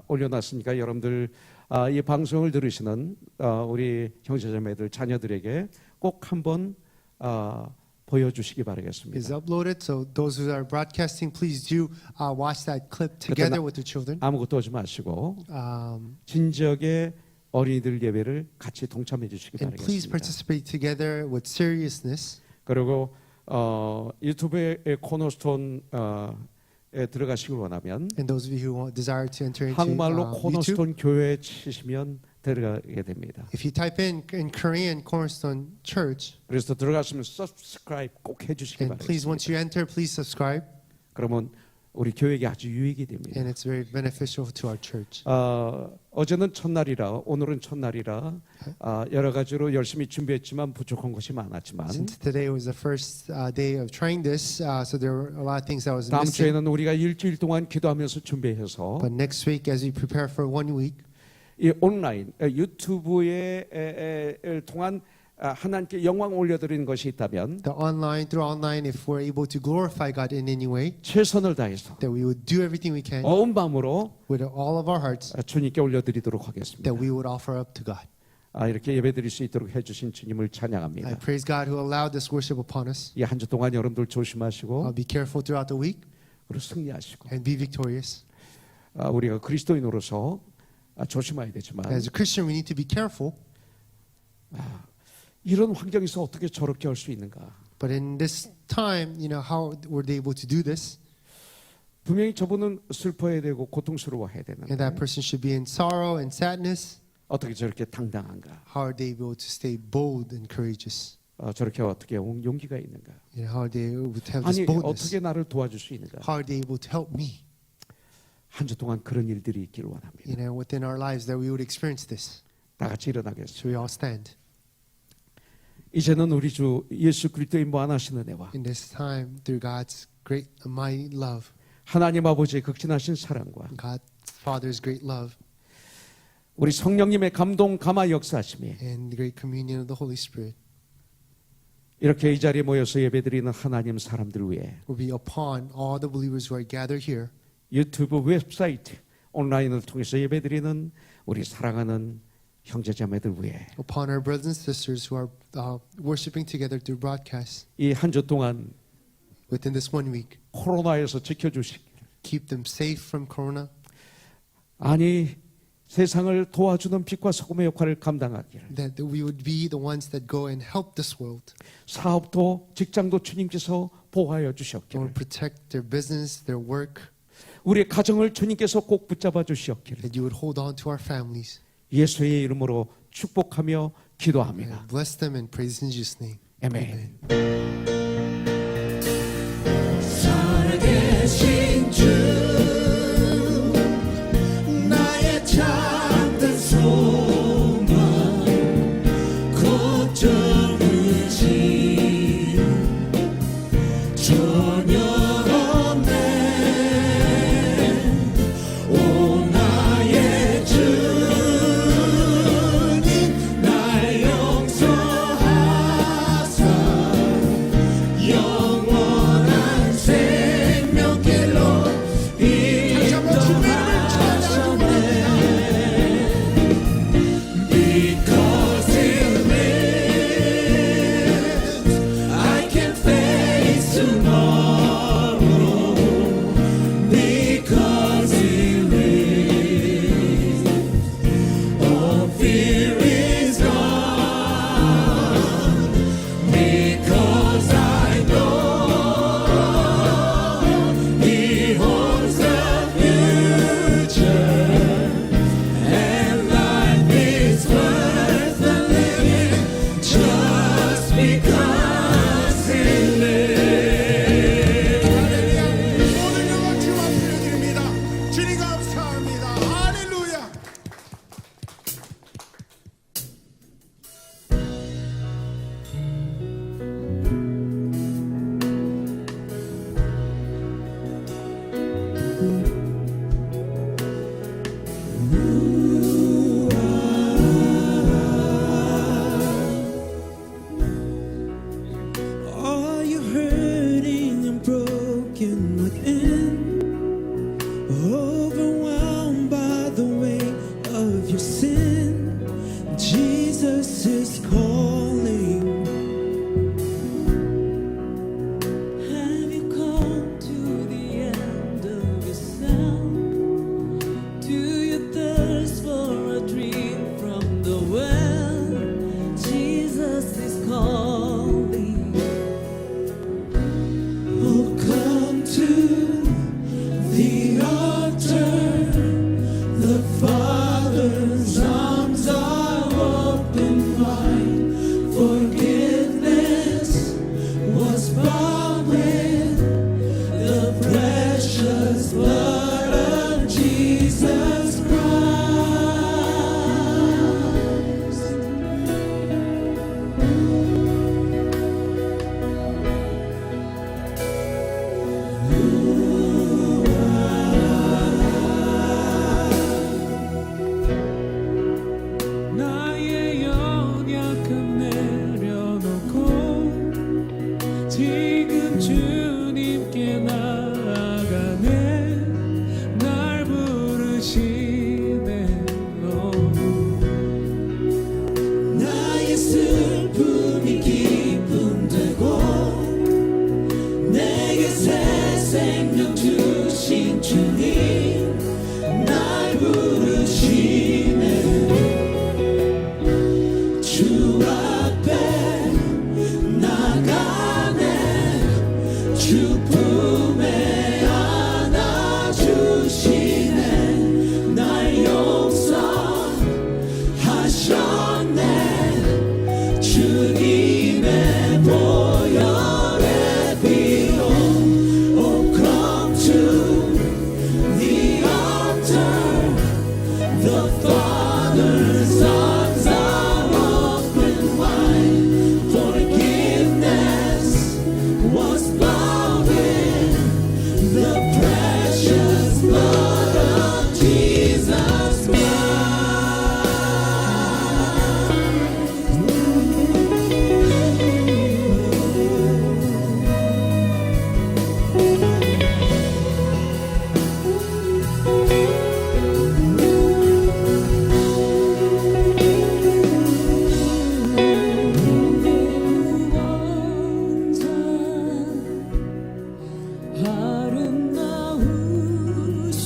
올려놨으니까 여러분들 이 방송을 들으시는 우리 형제자매들 자녀들에게 꼭 한번 보여주시기 Is 바라겠습니다. uploaded, so those who are broadcasting, please do watch that clip together with the children. 아무것도 하지 마시고 진지하게 어린이들 예배를 같이 동참해 주시기 And please 바라겠습니다. participate together with seriousness. 그리고 유튜브의 코너스톤 에 들어가시길 원하면 And those of you who desire to enter into 한국말로 YouTube, 코너스톤 교회 치시면 들어가게 됩니다. if you type in Korean Cornerstone Church, 그래서 들어가시면 subscribe 꼭 해주시기 and please once you 바랍니다. enter, please subscribe, 그러면 우리 교회에게 아주 유익이 됩니다. and it's very beneficial to our church. 어제는 첫날이라 오늘은 첫날이라 여러 가지로 열심히 준비했지만 부족한 것이 많았지만 Since today was the first day of trying this, so there were a lot of things that was 다음 missing. 주에는 우리가 일주일 동안 기도하면서 준비해서 But next week, as we prepare for 1 week, 이 온라인 유튜브에 통한 하나님께 영광 올려드리는 것이 있다면 through online, if we're able to glorify God in any way, 최선을 다해서 that we would do everything we can 온 마음으로 with all of our hearts, 주님께 올려드리도록 하겠습니다. that we would offer up to God. 이렇게 예배드릴 수 있도록 해주신 주님을 I 찬양합니다. praise God who allowed this worship upon us. 이 한 주 동안 여러분들 조심하시고 Be careful throughout the week 그리고 승리하시고 and be victorious. 우리가 그리스도인으로서 조심해야 되지만 As a Christian, we need to be careful. 이런 환경에서 어떻게 저렇게 할 수 있는가? But in this time, how were they able to do this? 분명히 저분은 슬퍼해야 되고 고통스러워해야 And 되는데 that person should be in sorrow and sadness. 어떻게 저렇게 당당한가? How are they able to stay bold and courageous? 저렇게 어떻게 용기가 있는가? How are they able to have this 아니 boldness? 어떻게 나를 도와줄 수 있는가? How are they able to help me? 한 주 동안 그런 일들이 있기를 원합니다. Within our lives, that we would experience this. 다 같이 일어나겠습니다. So we all stand. 이제는 우리 주 예수 그리스도의 무한하신 은혜와 In this time, through God's great and mighty love, 하나님 아버지의 극진하신 사랑과 God Father's great love, 우리 성령님의 감동 감화 역사하심이 and the great communion of the Holy Spirit 이렇게 이 자리에 모여서 예배드리는 하나님 사람들 위해 will be upon all the believers who are gathered here, 유튜브 웹사이트 온라인을 통해서 예배드리는 우리 사랑하는 형제자매들 위해 upon our brothers and sisters who are worshiping together through broadcast. 이 한 주 동안 Within this 1 week, 코로나에서 지켜주시길 keep them safe from corona, 아니 세상을 도와주는 빛과 소금의 역할을 감당하기를 that we would be the ones that go and help this world, 사업도 직장도 주님께서 보호하여 or 주시옵기를 protect their business, their work, 우리의 가정을 주님께서 꼭 붙잡아 주시옵기를 that you would hold on to our families. 예수의 이름으로 축복하며 기도합니다. Bless them and praise in Jesus' name. 아멘. 살아계신 주 나의 참된 소망 걱정 의지 전혀 없네 오 나의 주님 날 용서하사 영원한 생명길로 인도하셨네 Because He lives I can face tomorrow Because He lives all fear is gone Because I know He holds the future and life is worth the living just because He lives. 모든 영광 주만 드립니다. 주님 감사합니다. 할렐루야. Are you hurting and broken within? Overwhelmed by the weight of your sin? Jesus is calling. Have you come to the end of yourself? Do you thirst for a drink from 오셨네 주님의 보혈의 피로 Oh come to the altar The Father's arms are open wide Forgiveness was found in the precious blood of Jesus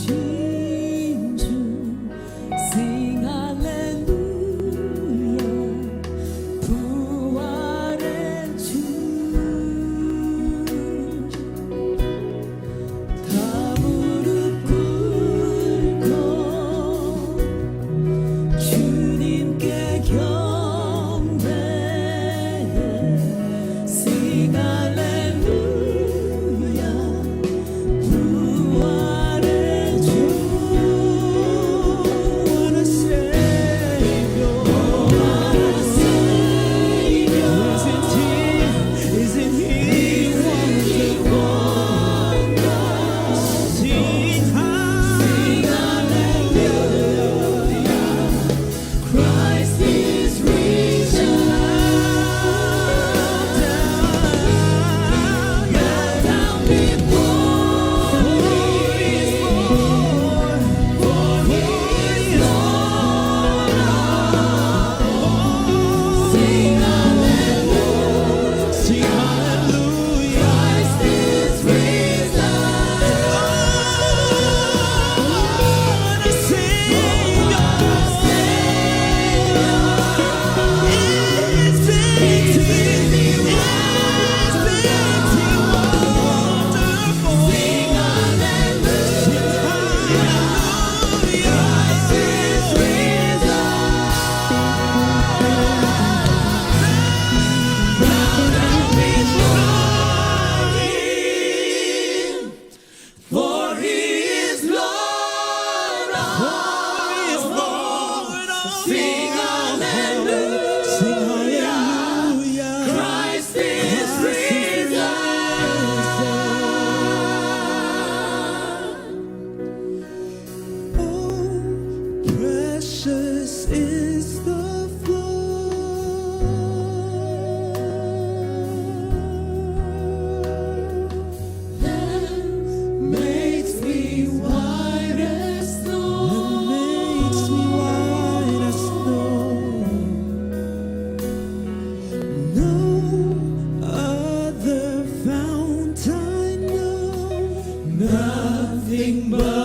아름다우신 주 Sing 할렐루야 부활의 주 다 무릎 꿇고 주님께 경배해 Sing 할렐루야 부활의 주 What a Savior What a Savior Isn't He wonderful Sing hallelujah Christ is risen down before His Lord for His Lord Sing hallelujah Sing hallelujah Christ is risen What a Savior For He is Lord, Sing hallelujah, Christ is risen. Oh, precious is the flow that makes me white as snow. No other fount I know, nothing but